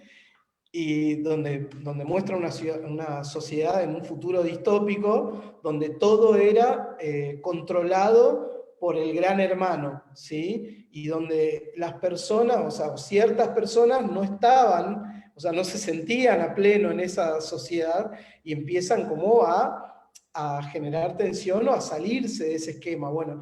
y donde muestra una sociedad en un futuro distópico donde todo era controlado por el gran hermano, ¿sí? Y donde las personas, o sea, ciertas personas no estaban, o sea, no se sentían a pleno en esa sociedad y empiezan como a generar tensión o a salirse de ese esquema. Bueno,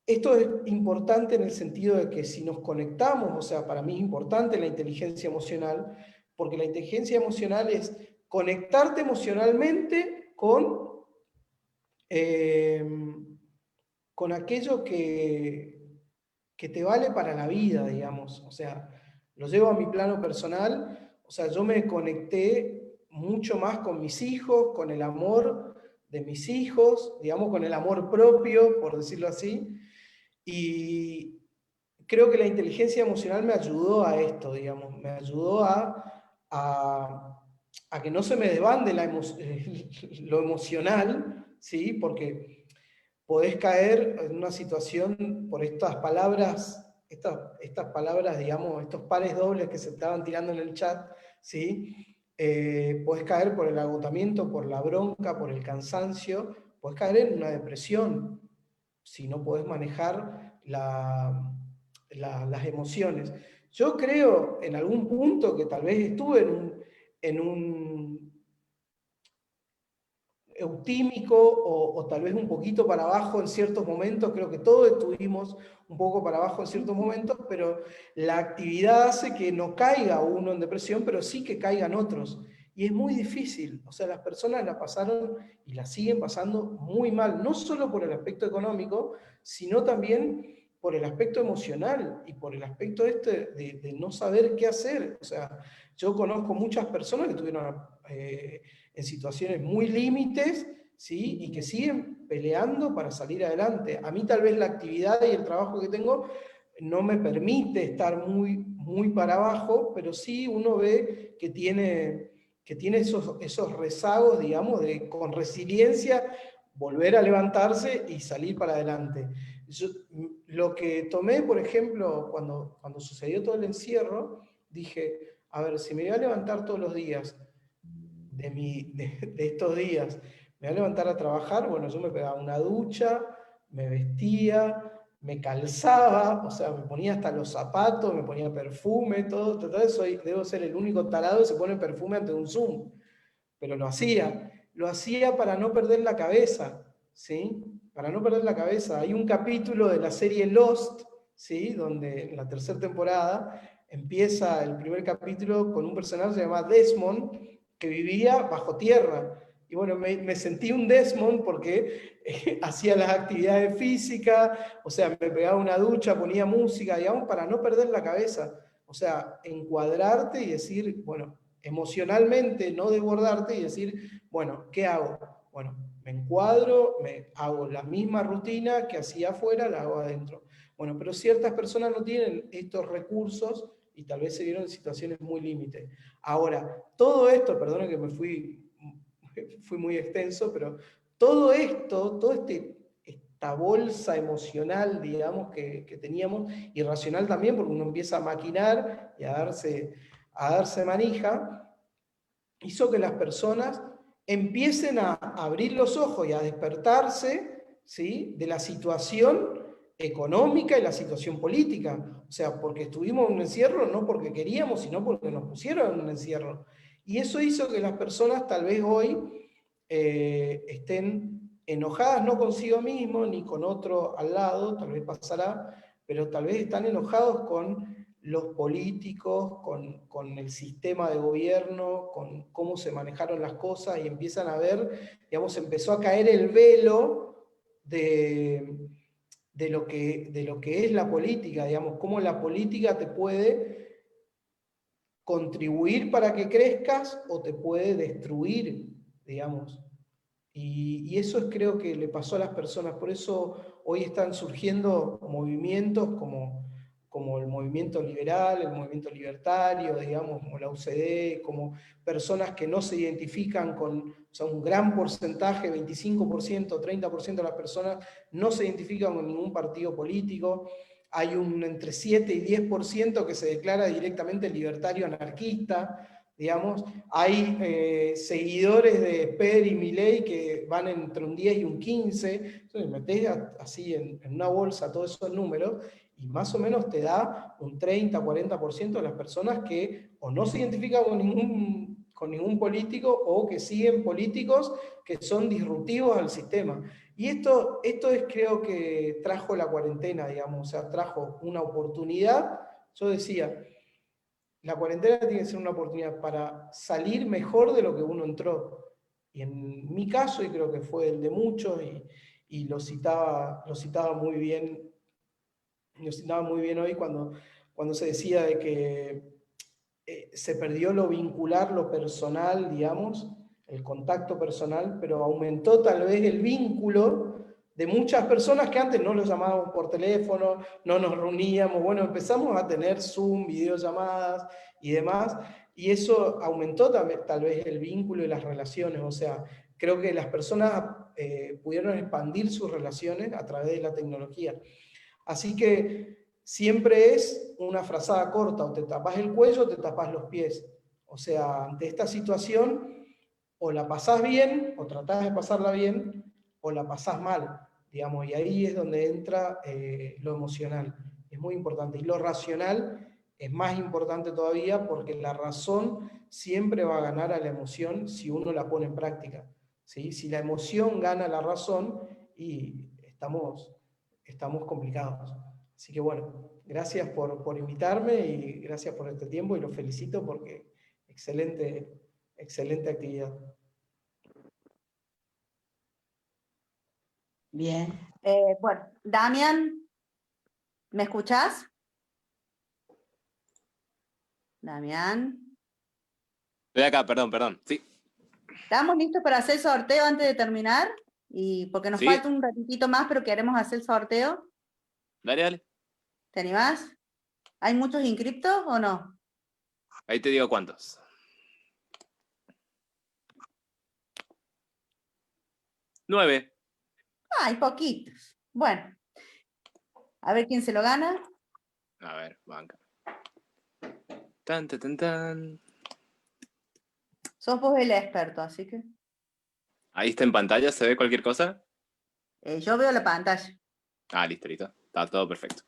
esto es importante en el sentido de que si nos conectamos, o sea, para mí es importante la inteligencia emocional, porque la inteligencia emocional es conectarte emocionalmente con aquello que te vale para la vida, digamos. O sea, lo llevo a mi plano personal, o sea, yo me conecté mucho más con mis hijos, con el amor de mis hijos, digamos, con el amor propio, por decirlo así, y creo que la inteligencia emocional me ayudó a esto, digamos, me ayudó a que no se me desbande lo emocional, ¿sí? Porque podés caer en una situación por estas palabras, estas palabras, digamos, estos pares dobles que se estaban tirando en el chat, ¿sí? Podés caer por el agotamiento, por la bronca, por el cansancio, podés caer en una depresión si no podés manejar las emociones. Yo creo en algún punto que tal vez estuve en un eutímico o tal vez un poquito para abajo en ciertos momentos, creo que todos estuvimos un poco para abajo en ciertos momentos, pero la actividad hace que no caiga uno en depresión, pero sí que caigan otros. Y es muy difícil, o sea, las personas la pasaron y la siguen pasando muy mal, no solo por el aspecto económico, sino también por el aspecto emocional y por el aspecto de no saber qué hacer. O sea, yo conozco muchas personas que tuvieron en situaciones muy límites, ¿sí? Y que siguen peleando para salir adelante. A mí tal vez la actividad y el trabajo que tengo no me permite estar muy para abajo, pero sí uno ve que tiene esos rezagos, digamos, de con resiliencia volver a levantarse y salir para adelante. Lo que tomé, por ejemplo, cuando sucedió todo el encierro, dije, a ver, si me voy a levantar todos los días de estos días, me voy a levantar a trabajar, bueno, yo me pegaba una ducha, me vestía, me calzaba, o sea, me ponía hasta los zapatos, me ponía perfume, todo, debo ser el único tarado que se pone perfume ante un Zoom, pero lo hacía para no perder la cabeza, ¿sí? Para no perder la cabeza. Hay un capítulo de la serie Lost, ¿sí? Donde en la tercera temporada empieza el primer capítulo con un personaje llamado Desmond, que vivía bajo tierra. Y bueno, me sentí un Desmond porque hacía las actividades físicas, o sea, me pegaba una ducha, ponía música, digamos, para no perder la cabeza. O sea, encuadrarte y decir, bueno, emocionalmente no desbordarte y decir, bueno, ¿qué hago? Bueno, me encuadro, me hago la misma rutina que hacía afuera, la hago adentro. Bueno, pero ciertas personas no tienen estos recursos y tal vez se vieron en situaciones muy límites. Ahora, todo esto, perdón que me fui muy extenso, pero todo esto, esta bolsa emocional, digamos, que teníamos, y racional también, porque uno empieza a maquinar y a darse manija, hizo que las personas empiecen a abrir los ojos y a despertarse, ¿sí? De la situación económica y la situación política. O sea, porque estuvimos en un encierro, no porque queríamos, sino porque nos pusieron en un encierro. Y eso hizo que las personas tal vez hoy estén enojadas no consigo mismo ni con otro al lado, tal vez pasará, pero tal vez están enojados con los políticos, con el sistema de gobierno, con cómo se manejaron las cosas y empiezan a ver, digamos, empezó a caer el velo de lo que es la política, digamos, cómo la política te puede contribuir para que crezcas o te puede destruir, digamos. Y eso es, creo que le pasó a las personas, por eso hoy están surgiendo movimientos como el movimiento liberal, el movimiento libertario, digamos, como la UCD, como personas que no se identifican con, o sea, un gran porcentaje, 25%, 30% de las personas no se identifican con ningún partido político. Hay un entre 7 y 10% que se declara directamente libertario anarquista, digamos. Hay seguidores de Per y Milei que van entre un 10 y un 15, entonces metés así en una bolsa todos esos números y más o menos te da un 30, 40% de las personas que o no se identifican con ningún político o que siguen políticos que son disruptivos al sistema. Y esto es, creo que trajo la cuarentena, digamos, o sea, trajo una oportunidad. Yo decía, la cuarentena tiene que ser una oportunidad para salir mejor de lo que uno entró. Y en mi caso, y creo que fue el de muchos, y lo citaba muy bien, hoy cuando se decía de que se perdió lo vincular, lo personal, digamos, el contacto personal, pero aumentó tal vez el vínculo de muchas personas que antes no los llamábamos por teléfono, no nos reuníamos, bueno, empezamos a tener Zoom, videollamadas y demás, y eso aumentó también, tal vez el vínculo y las relaciones, o sea, creo que las personas pudieron expandir sus relaciones a través de la tecnología. Así que siempre es una frazada corta, o te tapas el cuello o te tapas los pies. O sea, ante esta situación, o la pasás bien, o tratás de pasarla bien, o la pasás mal, digamos, y ahí es donde entra lo emocional. Es muy importante. Y lo racional es más importante todavía porque la razón siempre va a ganar a la emoción si uno la pone en práctica. ¿Sí? Si la emoción gana la razón, y estamos complicados. Así que bueno, gracias por invitarme y gracias por este tiempo y los felicito porque excelente actividad. Bien. Bueno, Damián, ¿me escuchás? Damián. Estoy acá, perdón. Sí. ¿Estamos listos para hacer el sorteo antes de terminar? Y porque nos Sí. falta un ratitito más, pero queremos hacer el sorteo. Dale. ¿Te animás? ¿Hay muchos inscriptos o no? Ahí te digo cuántos. 9. Hay poquitos. Bueno, a ver quién se lo gana. A ver, banca. Tan. Sos vos el experto, así que... Ahí está en pantalla, ¿se ve cualquier cosa? yo veo la pantalla. Ah, listo. Está todo perfecto.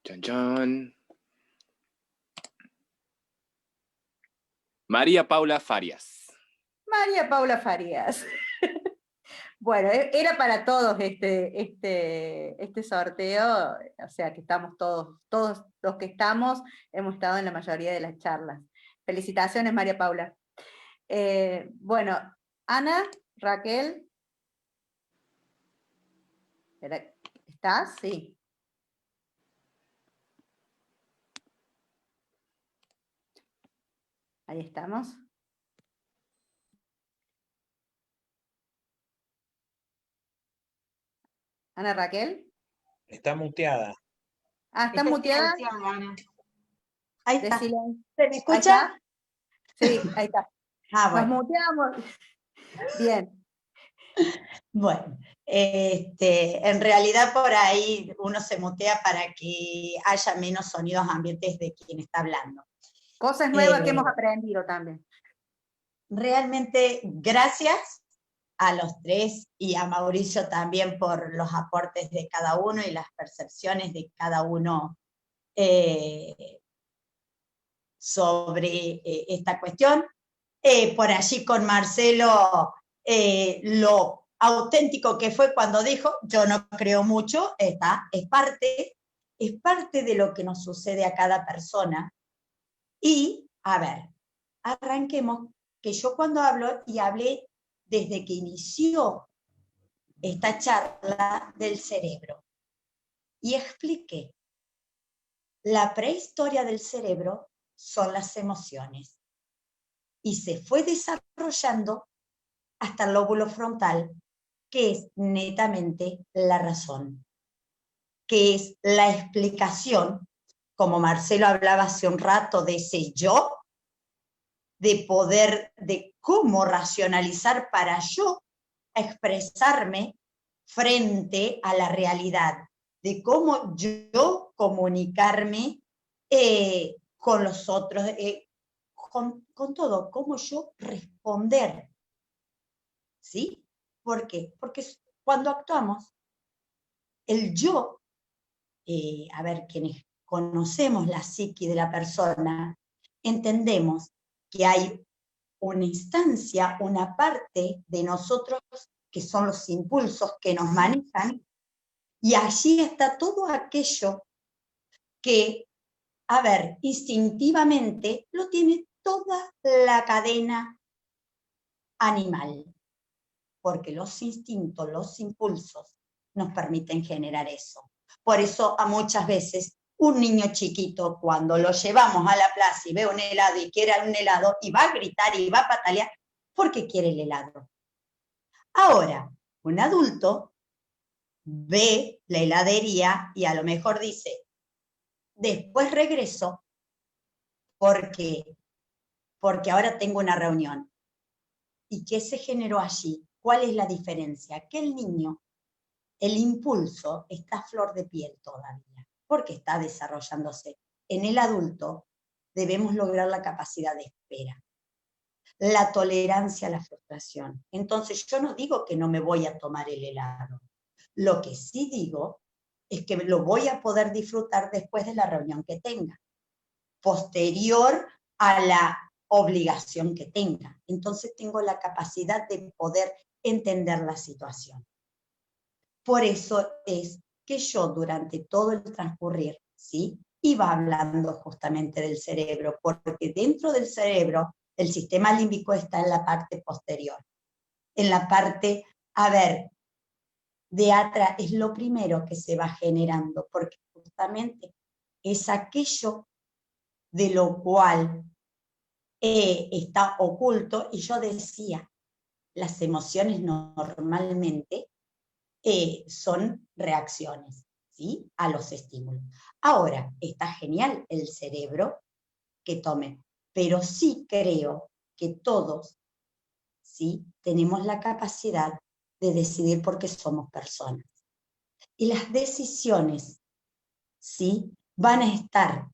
Chan. María Paula Farias. María Paula Farías. Bueno, era para todos este sorteo, o sea que estamos todos los que estamos, hemos estado en la mayoría de las charlas. Felicitaciones, María Paula. Bueno, Ana, Raquel, ¿estás? Sí. Ahí estamos. Ana Raquel. Está muteada. Ah, ¿está muteada? Ahí está. Decile. ¿Se me escucha? Sí, ahí está. Bueno. Nos muteamos. Bien. Bueno, en realidad por ahí uno se mutea para que haya menos sonidos ambientes de quien está hablando. Cosas nuevas que hemos aprendido también. Realmente gracias a los tres y a Mauricio también por los aportes de cada uno y las percepciones de cada uno sobre esta cuestión. Por allí con Marcelo, lo auténtico que fue cuando dijo, yo no creo mucho, es parte de lo que nos sucede a cada persona. Y, a ver, arranquemos, que yo cuando hablo, y hablé desde que inició esta charla del cerebro, y expliqué, la prehistoria del cerebro son las emociones, y se fue desarrollando hasta el lóbulo frontal, que es netamente la razón, que es la explicación, como Marcelo hablaba hace un rato de ese yo, de poder, de cómo racionalizar para yo expresarme frente a la realidad, de cómo yo comunicarme con los otros, con todo, cómo yo responder. ¿Sí? ¿Por qué? Porque cuando actuamos, el yo, a ver, quienes conocemos la psique de la persona, entendemos que hay una instancia, una parte de nosotros que son los impulsos que nos manejan, y allí está todo aquello que, a ver, instintivamente lo tiene toda la cadena animal, porque los instintos, los impulsos, nos permiten generar eso. Por eso a muchas veces un niño chiquito, cuando lo llevamos a la plaza y ve un helado y quiere un helado, y va a gritar y va a patalear, porque quiere el helado. Ahora, un adulto ve la heladería y a lo mejor dice, después regreso porque ahora tengo una reunión. ¿Y qué se generó allí? ¿Cuál es la diferencia? Que el niño, el impulso está a flor de piel todavía, porque está desarrollándose. En el adulto debemos lograr la capacidad de espera, la tolerancia a la frustración. Entonces yo no digo que no me voy a tomar el helado. Lo que sí digo es que lo voy a poder disfrutar después de la reunión que tenga, posterior a la obligación que tenga. Entonces tengo la capacidad de poder entender la situación. Por eso es que yo durante todo el transcurrir, ¿sí?, iba hablando justamente del cerebro, porque dentro del cerebro el sistema límbico está en la parte posterior. En la parte, a ver, de atrás es lo primero que se va generando, porque justamente es aquello de lo cual está oculto, y yo decía, las emociones normalmente son reacciones, ¿sí?, a los estímulos. Ahora, está genial el cerebro que tome, pero sí creo que todos, ¿sí?, tenemos la capacidad de decidir porque somos personas. Y las decisiones, ¿sí?, van a estar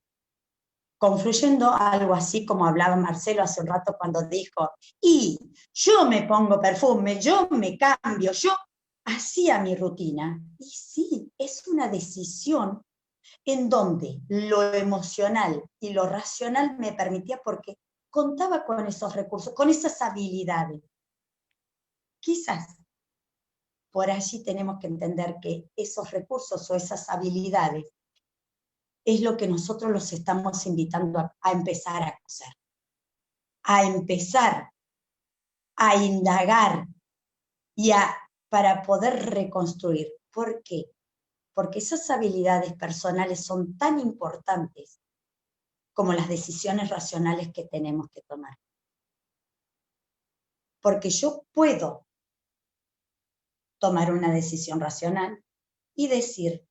confluyendo algo así como hablaba Marcelo hace un rato cuando dijo, y yo me pongo perfume, yo me cambio, yo hacía mi rutina. Y sí, es una decisión en donde lo emocional y lo racional me permitía, porque contaba con esos recursos, con esas habilidades. Quizás por allí tenemos que entender que esos recursos o esas habilidades es lo que nosotros los estamos invitando a empezar a conocer, a empezar a indagar y para poder reconstruir. ¿Por qué? Porque esas habilidades personales son tan importantes como las decisiones racionales que tenemos que tomar. Porque yo puedo tomar una decisión racional y decir,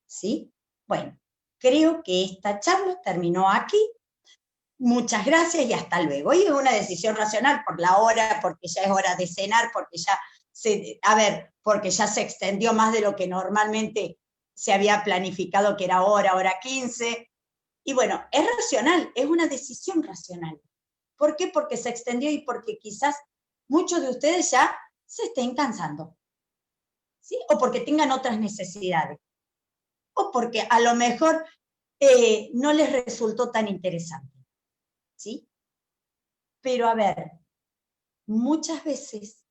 ¿sí? Bueno, creo que esta charla terminó aquí. Muchas gracias y hasta luego. Y es una decisión racional por la hora, porque ya es hora de cenar, porque ya porque ya se extendió más de lo que normalmente se había planificado, que era hora 15. Y bueno, es racional, es una decisión racional. ¿Por qué? Porque se extendió y porque quizás muchos de ustedes ya se estén cansando, ¿sí? O porque tengan otras necesidades. O porque a lo mejor no les resultó tan interesante, ¿sí? Pero a ver, muchas veces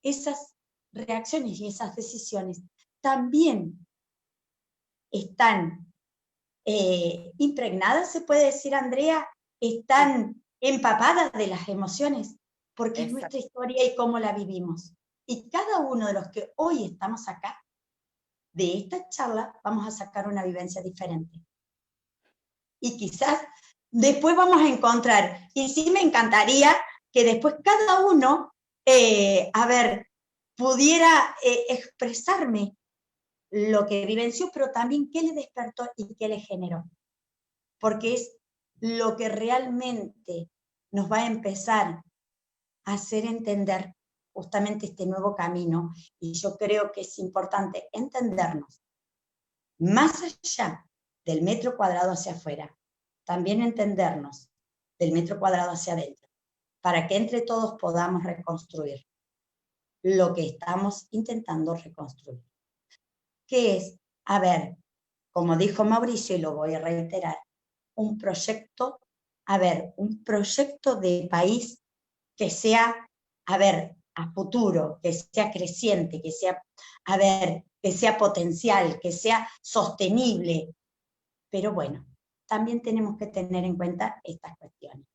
esas reacciones y esas decisiones también están impregnadas, se puede decir, Andrea, están empapadas de las emociones, porque es nuestra historia y cómo la vivimos. Y cada uno de los que hoy estamos acá, de esta charla, vamos a sacar una vivencia diferente. Y quizás después vamos a encontrar, y sí me encantaría que después cada uno, pudiera expresarme lo que vivenció, pero también qué le despertó y qué le generó. Porque es lo que realmente nos va a empezar a hacer entender justamente este nuevo camino. Y yo creo que es importante entendernos más allá del metro cuadrado hacia afuera, también entendernos del metro cuadrado hacia adentro, para que entre todos podamos reconstruir lo que estamos intentando reconstruir. Que es, como dijo Mauricio, y lo voy a reiterar, un proyecto de país que sea, a futuro, que sea creciente, que sea, a ver, que sea potencial, que sea sostenible. Pero bueno, también tenemos que tener en cuenta estas cuestiones.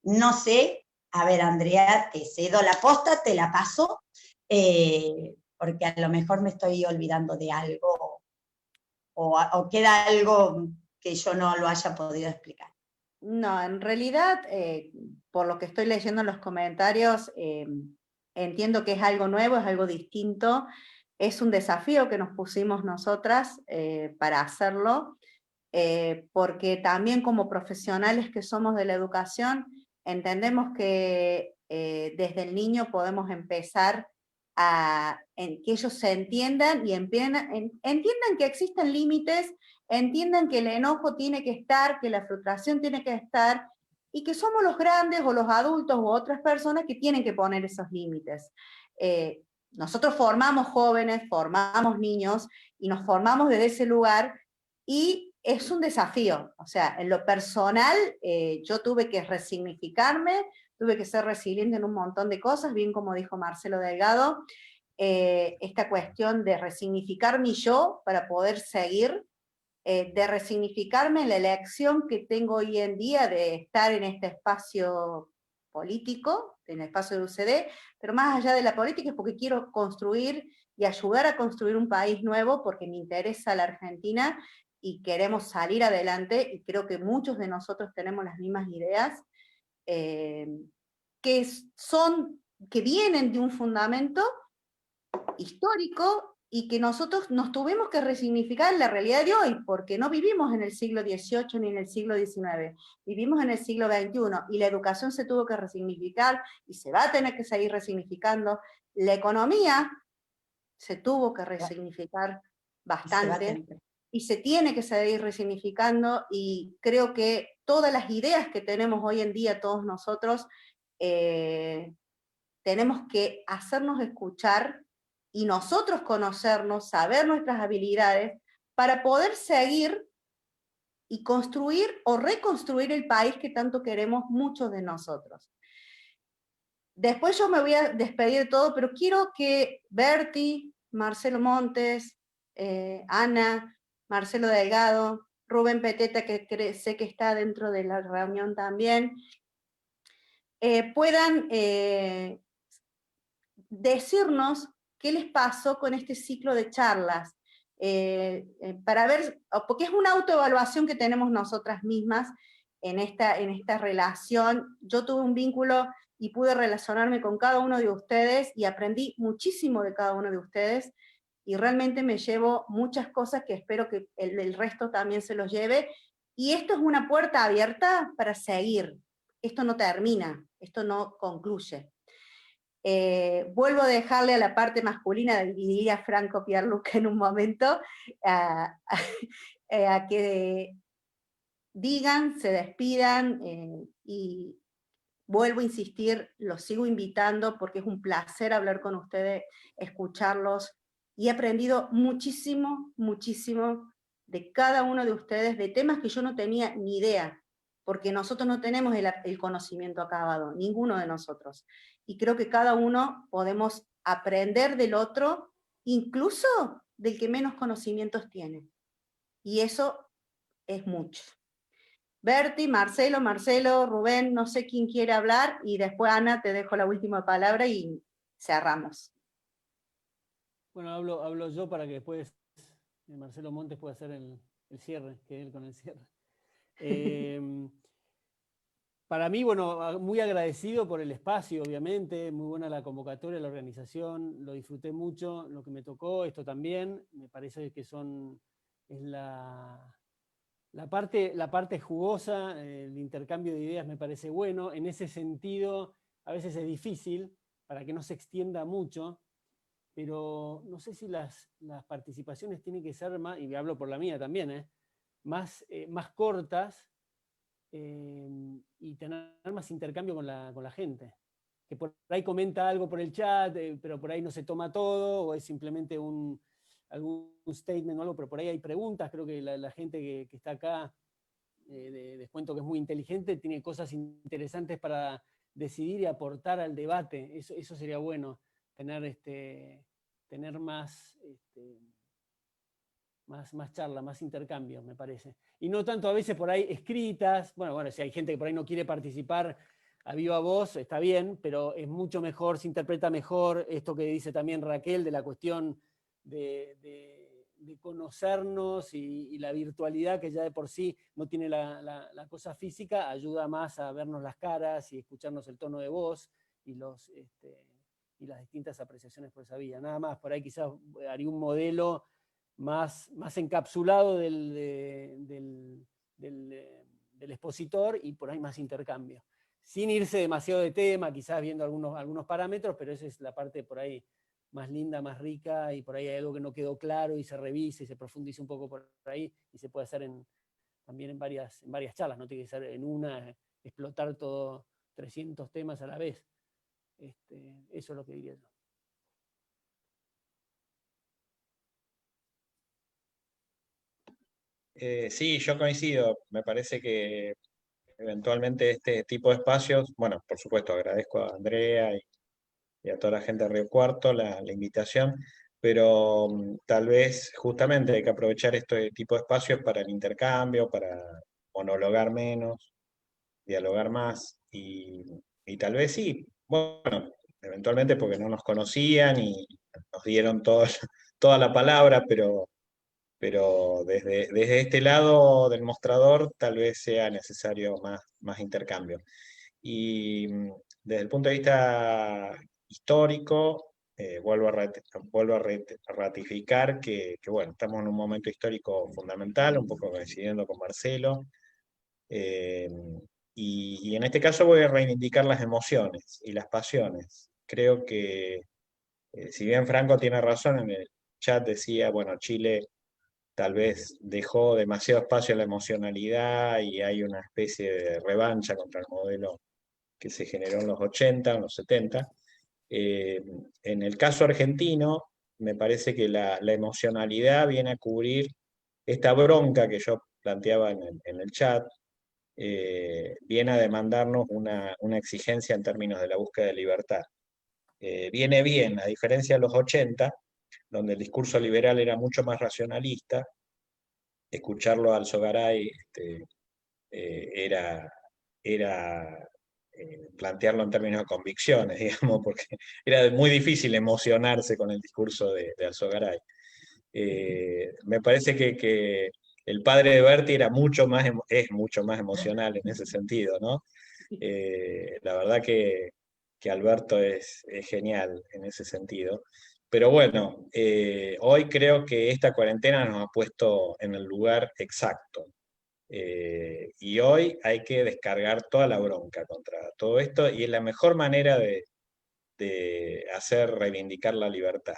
No sé, a ver, Andrea, te cedo la posta, te la paso, porque a lo mejor me estoy olvidando de algo o queda algo que yo no lo haya podido explicar. No, en realidad, por lo que estoy leyendo en los comentarios, entiendo que es algo nuevo, es algo distinto, es un desafío que nos pusimos nosotras para hacerlo, porque también como profesionales que somos de la educación, entendemos que desde el niño podemos empezar en que ellos se entiendan y entiendan que existen límites, entiendan que el enojo tiene que estar, que la frustración tiene que estar, y que somos los grandes o los adultos u otras personas que tienen que poner esos límites. Nosotros formamos jóvenes, formamos niños, y nos formamos desde ese lugar, y es un desafío. O sea, en lo personal, yo tuve que resignificarme, tuve que ser resiliente en un montón de cosas, bien como dijo Marcelo Delgado, esta cuestión de resignificar mi yo para poder seguir, de resignificarme en la elección que tengo hoy en día de estar en este espacio político, en el espacio de UCD, pero más allá de la política es porque quiero construir y ayudar a construir un país nuevo, porque me interesa la Argentina y queremos salir adelante, y creo que muchos de nosotros tenemos las mismas ideas, eh, que vienen de un fundamento histórico, y que nosotros nos tuvimos que resignificar en la realidad de hoy, porque no vivimos en el siglo XVIII ni en el siglo XIX, vivimos en el siglo XXI, y la educación se tuvo que resignificar, y se va a tener que seguir resignificando. La economía se tuvo que resignificar bastante, y se tiene que seguir resignificando, y creo que todas las ideas que tenemos hoy en día todos nosotros, tenemos que hacernos escuchar, y nosotros conocernos, saber nuestras habilidades, para poder seguir y construir o reconstruir el país que tanto queremos muchos de nosotros. Después yo me voy a despedir de todo, pero quiero que Berti, Marcelo Montes, Ana, Marcelo Delgado, Rubén Peteta, que sé que está dentro de la reunión también, puedan decirnos qué les pasó con este ciclo de charlas, para ver, porque es una autoevaluación que tenemos nosotras mismas en esta relación. Yo tuve un vínculo y pude relacionarme con cada uno de ustedes, y aprendí muchísimo de cada uno de ustedes, y realmente me llevo muchas cosas que espero que el resto también se los lleve, y esto es una puerta abierta para seguir. Esto no termina, esto no concluye. Vuelvo a dejarle a la parte masculina, diría Franco Pierluca en un momento, a que digan, se despidan, y vuelvo a insistir, los sigo invitando porque es un placer hablar con ustedes, escucharlos, y he aprendido muchísimo, muchísimo de cada uno de ustedes, de temas que yo no tenía ni idea, porque nosotros no tenemos el conocimiento acabado, ninguno de nosotros. Y creo que cada uno podemos aprender del otro, incluso del que menos conocimientos tiene. Y eso es mucho. Berti, Marcelo, Rubén, no sé quién quiere hablar, y después Ana, te dejo la última palabra y cerramos. Bueno, hablo yo para que después Marcelo Montes pueda hacer el cierre, que él con el cierre. Para mí, bueno, muy agradecido por el espacio, obviamente, muy buena la convocatoria, la organización, lo disfruté mucho, lo que me tocó, esto también, me parece que es la parte jugosa, el intercambio de ideas me parece bueno. En ese sentido, a veces es difícil para que no se extienda mucho, pero no sé si las participaciones tienen que ser más, y hablo por la mía también, más cortas, y tener más intercambio con la gente. Que por ahí comenta algo por el chat, pero por ahí no se toma todo, o es simplemente algún statement o algo, pero por ahí hay preguntas. Creo que la gente que está acá, les cuento que es muy inteligente, tiene cosas interesantes para decidir y aportar al debate. Eso sería bueno, tener más charla, más intercambio, me parece. Y no tanto a veces por ahí escritas, bueno, si hay gente que por ahí no quiere participar a viva voz, está bien, pero es mucho mejor, se interpreta mejor esto que dice también Raquel de la cuestión de conocernos y la virtualidad que ya de por sí no tiene la cosa física, ayuda más a vernos las caras y escucharnos el tono de voz y las distintas apreciaciones por esa vía. Nada más, por ahí quizás haría un modelo más encapsulado del expositor y por ahí más intercambio. Sin irse demasiado de tema, quizás viendo algunos parámetros, pero esa es la parte por ahí más linda, más rica, y por ahí hay algo que no quedó claro y se revisa y se profundiza un poco por ahí y se puede hacer también en varias charlas, no tiene que ser en una, explotar todo 300 temas a la vez. Eso es lo que diría yo. Sí, yo coincido. Me parece que eventualmente este tipo de espacios, bueno, por supuesto, agradezco a Andrea y a toda la gente de Río Cuarto la invitación, pero tal vez justamente hay que aprovechar este tipo de espacios para el intercambio, para monologar menos, dialogar más, y tal vez sí, bueno, eventualmente porque no nos conocían y nos dieron toda la palabra, pero desde este lado del mostrador tal vez sea necesario más intercambio. Y desde el punto de vista histórico, vuelvo a ratificar que, bueno, estamos en un momento histórico fundamental, un poco coincidiendo con Marcelo, eh, y en este caso voy a reivindicar las emociones y las pasiones. Creo que, si bien Franco tiene razón, en el chat decía, bueno, Chile tal vez dejó demasiado espacio a la emocionalidad y hay una especie de revancha contra el modelo que se generó en los 80, en los 70. En el caso argentino, me parece que la emocionalidad viene a cubrir esta bronca que yo planteaba en el chat, viene a demandarnos una exigencia en términos de la búsqueda de libertad. Viene bien, a diferencia de los 80, donde el discurso liberal era mucho más racionalista, escucharlo al Alzogaray era plantearlo en términos de convicciones, digamos, porque era muy difícil emocionarse con el discurso de Alzogaray. Me parece que el padre de Berti es mucho más emocional en ese sentido, ¿no? La verdad que Alberto es genial en ese sentido. Pero bueno, hoy creo que esta cuarentena nos ha puesto en el lugar exacto. Y hoy hay que descargar toda la bronca contra todo esto y es la mejor manera de hacer reivindicar la libertad.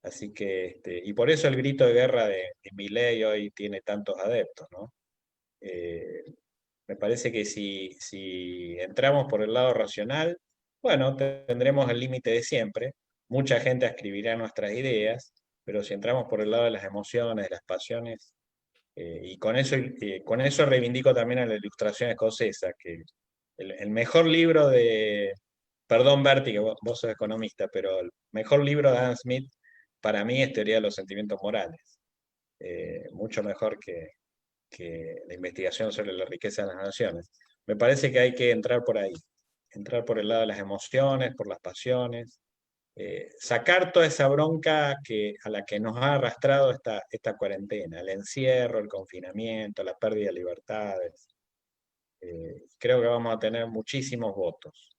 Así que, y por eso el grito de guerra de Milei hoy tiene tantos adeptos, ¿no? Me parece que si entramos por el lado racional, bueno, tendremos el límite de siempre. Mucha gente escribirá nuestras ideas, pero si entramos por el lado de las emociones, de las pasiones, y con eso reivindico también a la Ilustración Escocesa, que el mejor libro perdón Berti, que vos sos economista, pero el mejor libro de Adam Smith para mí es Teoría de los Sentimientos Morales. Mucho mejor que la investigación sobre la riqueza de las naciones. Me parece que hay que entrar por ahí, entrar por el lado de las emociones, por las pasiones, sacar toda esa bronca a la que nos ha arrastrado esta cuarentena, el encierro, el confinamiento, la pérdida de libertades. Creo que vamos a tener muchísimos votos.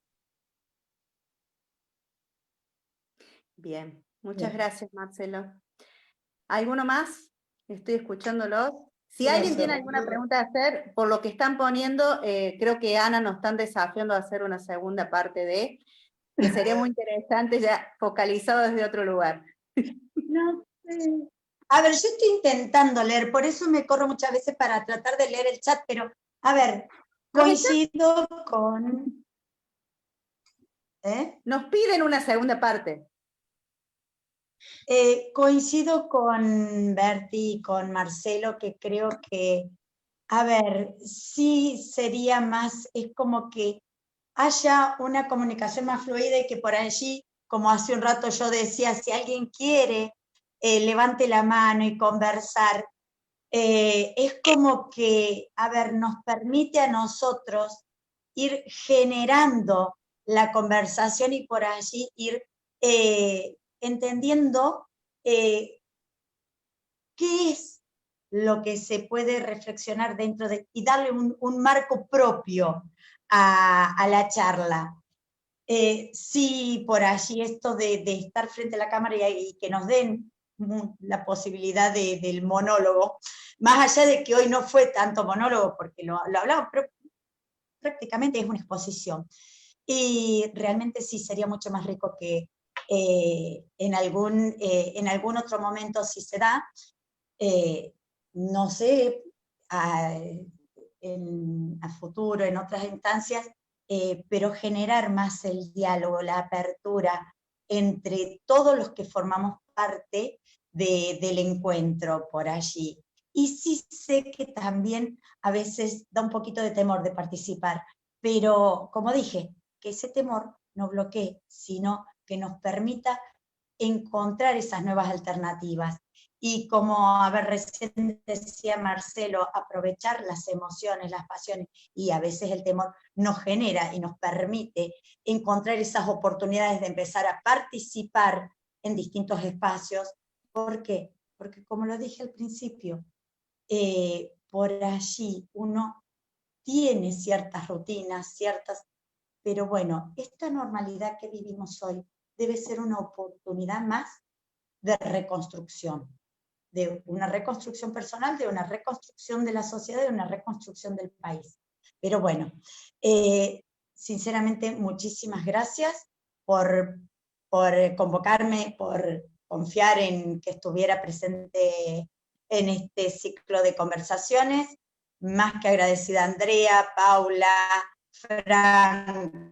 Bien, muchas gracias, Marcelo. ¿Alguno más? Estoy escuchándolo. Si alguien tiene alguna pregunta a hacer, por lo que están poniendo, creo que Ana nos están desafiando a hacer una segunda parte que sería muy interesante ya focalizado desde otro lugar. No sé. A ver, yo estoy intentando leer, por eso me corro muchas veces para tratar de leer el chat, pero a ver, coincido con... Nos piden una segunda parte. Coincido con Berti y con Marcelo, que creo que, a ver, sí sería más, es como que haya una comunicación más fluida y que por allí, como hace un rato yo decía, si alguien quiere, levante la mano y conversar. Es como que, a ver, nos permite a nosotros ir generando la conversación y por allí ir entendiendo qué es lo que se puede reflexionar dentro de, y darle un marco propio a la charla. Sí, por allí esto de estar frente a la cámara y que nos den la posibilidad del monólogo, más allá de que hoy no fue tanto monólogo, porque lo hablamos, pero prácticamente es una exposición. Y realmente sí sería mucho más rico que en algún otro momento, si se da, no sé, a futuro, en otras instancias, pero generar más el diálogo, la apertura entre todos los que formamos parte del encuentro por allí. Y sí sé que también a veces da un poquito de temor de participar, pero como dije, que ese temor no bloquee, sino que nos permita encontrar esas nuevas alternativas. Y como, a ver, recién decía Marcelo, aprovechar las emociones, las pasiones, y a veces el temor nos genera y nos permite encontrar esas oportunidades de empezar a participar en distintos espacios. ¿Por qué? Porque como lo dije al principio, por allí uno tiene ciertas rutinas, pero bueno, esta normalidad que vivimos hoy debe ser una oportunidad más de reconstrucción personal, de una reconstrucción de la sociedad, de una reconstrucción del país. Pero bueno, sinceramente muchísimas gracias por convocarme, por confiar en que estuviera presente en este ciclo de conversaciones. Más que agradecida Andrea, Paula, Franco,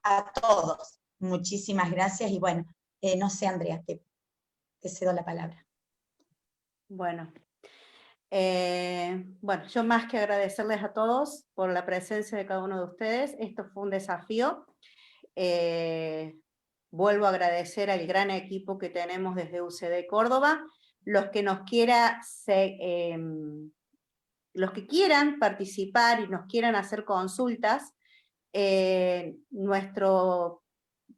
a todos. Muchísimas gracias y bueno, no sé, Andrea, te cedo la palabra. Bueno, yo más que agradecerles a todos por la presencia de cada uno de ustedes. Esto fue un desafío. Vuelvo a agradecer al gran equipo que tenemos desde UCD Córdoba. Los que quieran participar y nos quieran hacer consultas, nuestro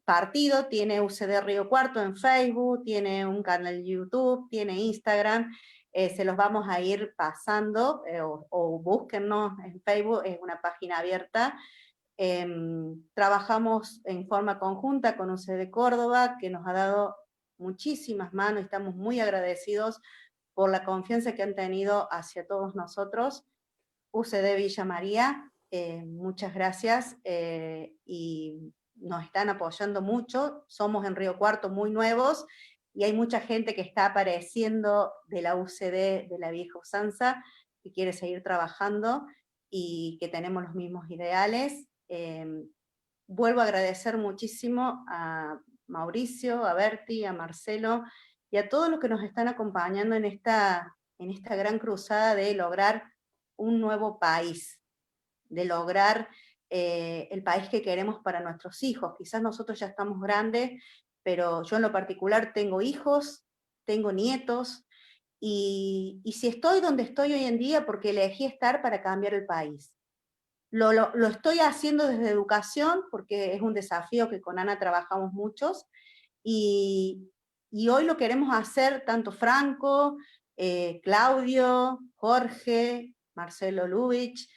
partido tiene UCD Río Cuarto en Facebook, tiene un canal YouTube, tiene Instagram, se los vamos a ir pasando, o búsquennos en Facebook, es una página abierta. Trabajamos en forma conjunta con UCD Córdoba, que nos ha dado muchísimas manos, estamos muy agradecidos por la confianza que han tenido hacia todos nosotros. UCD Villa María, muchas gracias, y nos están apoyando mucho. Somos en Río Cuarto muy nuevos, y hay mucha gente que está apareciendo de la UCD de la vieja usanza, que quiere seguir trabajando, y que tenemos los mismos ideales. Vuelvo a agradecer muchísimo a Mauricio, a Berti, a Marcelo, y a todos los que nos están acompañando en esta gran cruzada de lograr un nuevo país, de lograr el país que queremos para nuestros hijos. Quizás nosotros ya estamos grandes, pero yo en lo particular tengo hijos, tengo nietos, y si estoy donde estoy hoy en día, porque elegí estar para cambiar el país. Lo estoy haciendo desde educación, porque es un desafío que con Ana trabajamos muchos, y hoy lo queremos hacer tanto Franco, Claudio, Jorge, Marcelo Lubich,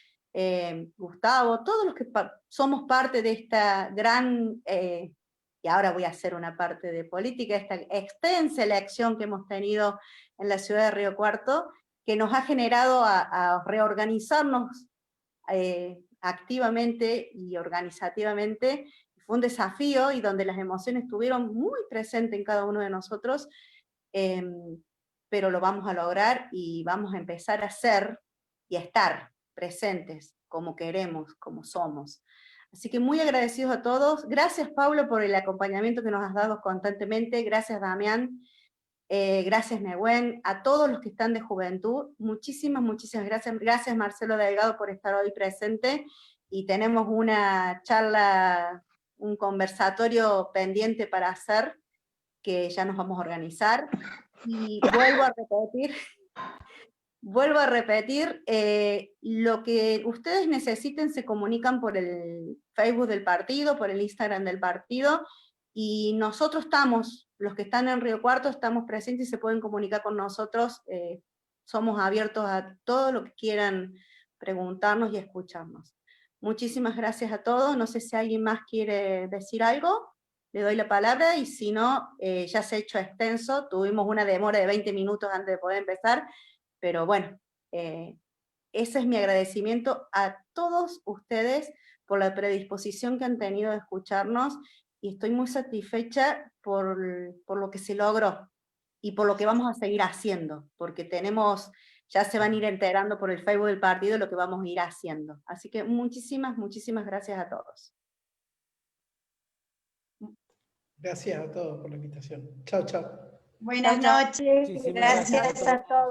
Gustavo, todos los que somos parte de esta gran, y ahora voy a hacer una parte de política, esta extensa elección que hemos tenido en la ciudad de Río Cuarto, que nos ha generado a reorganizarnos activamente y organizativamente. Fue un desafío y donde las emociones estuvieron muy presentes en cada uno de nosotros, pero lo vamos a lograr y vamos a empezar a ser y a estar presentes como queremos, como somos. Así que muy agradecidos a todos. Gracias, Pablo, por el acompañamiento que nos has dado constantemente. Gracias, Damián. Gracias Nehuen, a todos los que están de Juventud, muchísimas gracias. Gracias Marcelo Delgado por estar hoy presente, y tenemos una charla, un conversatorio pendiente para hacer, que ya nos vamos a organizar. Y vuelvo a repetir, lo que ustedes necesiten se comunican por el Facebook del partido, por el Instagram del partido, y nosotros estamos, los que están en Río Cuarto, estamos presentes y se pueden comunicar con nosotros. Somos abiertos a todo lo que quieran preguntarnos y escucharnos. Muchísimas gracias a todos. No sé si alguien más quiere decir algo, le doy la palabra, y si no, ya se ha hecho extenso, tuvimos una demora de 20 minutos antes de poder empezar, pero bueno, ese es mi agradecimiento a todos ustedes por la predisposición que han tenido de escucharnos, y estoy muy satisfecha por lo que se logró, y por lo que vamos a seguir haciendo, porque ya se van a ir enterando por el Facebook del partido lo que vamos a ir haciendo. Así que muchísimas gracias a todos. Gracias a todos por la invitación. Chao, chao. Buenas Chao, chao. noches, Muchísimas gracias gracias a a todos.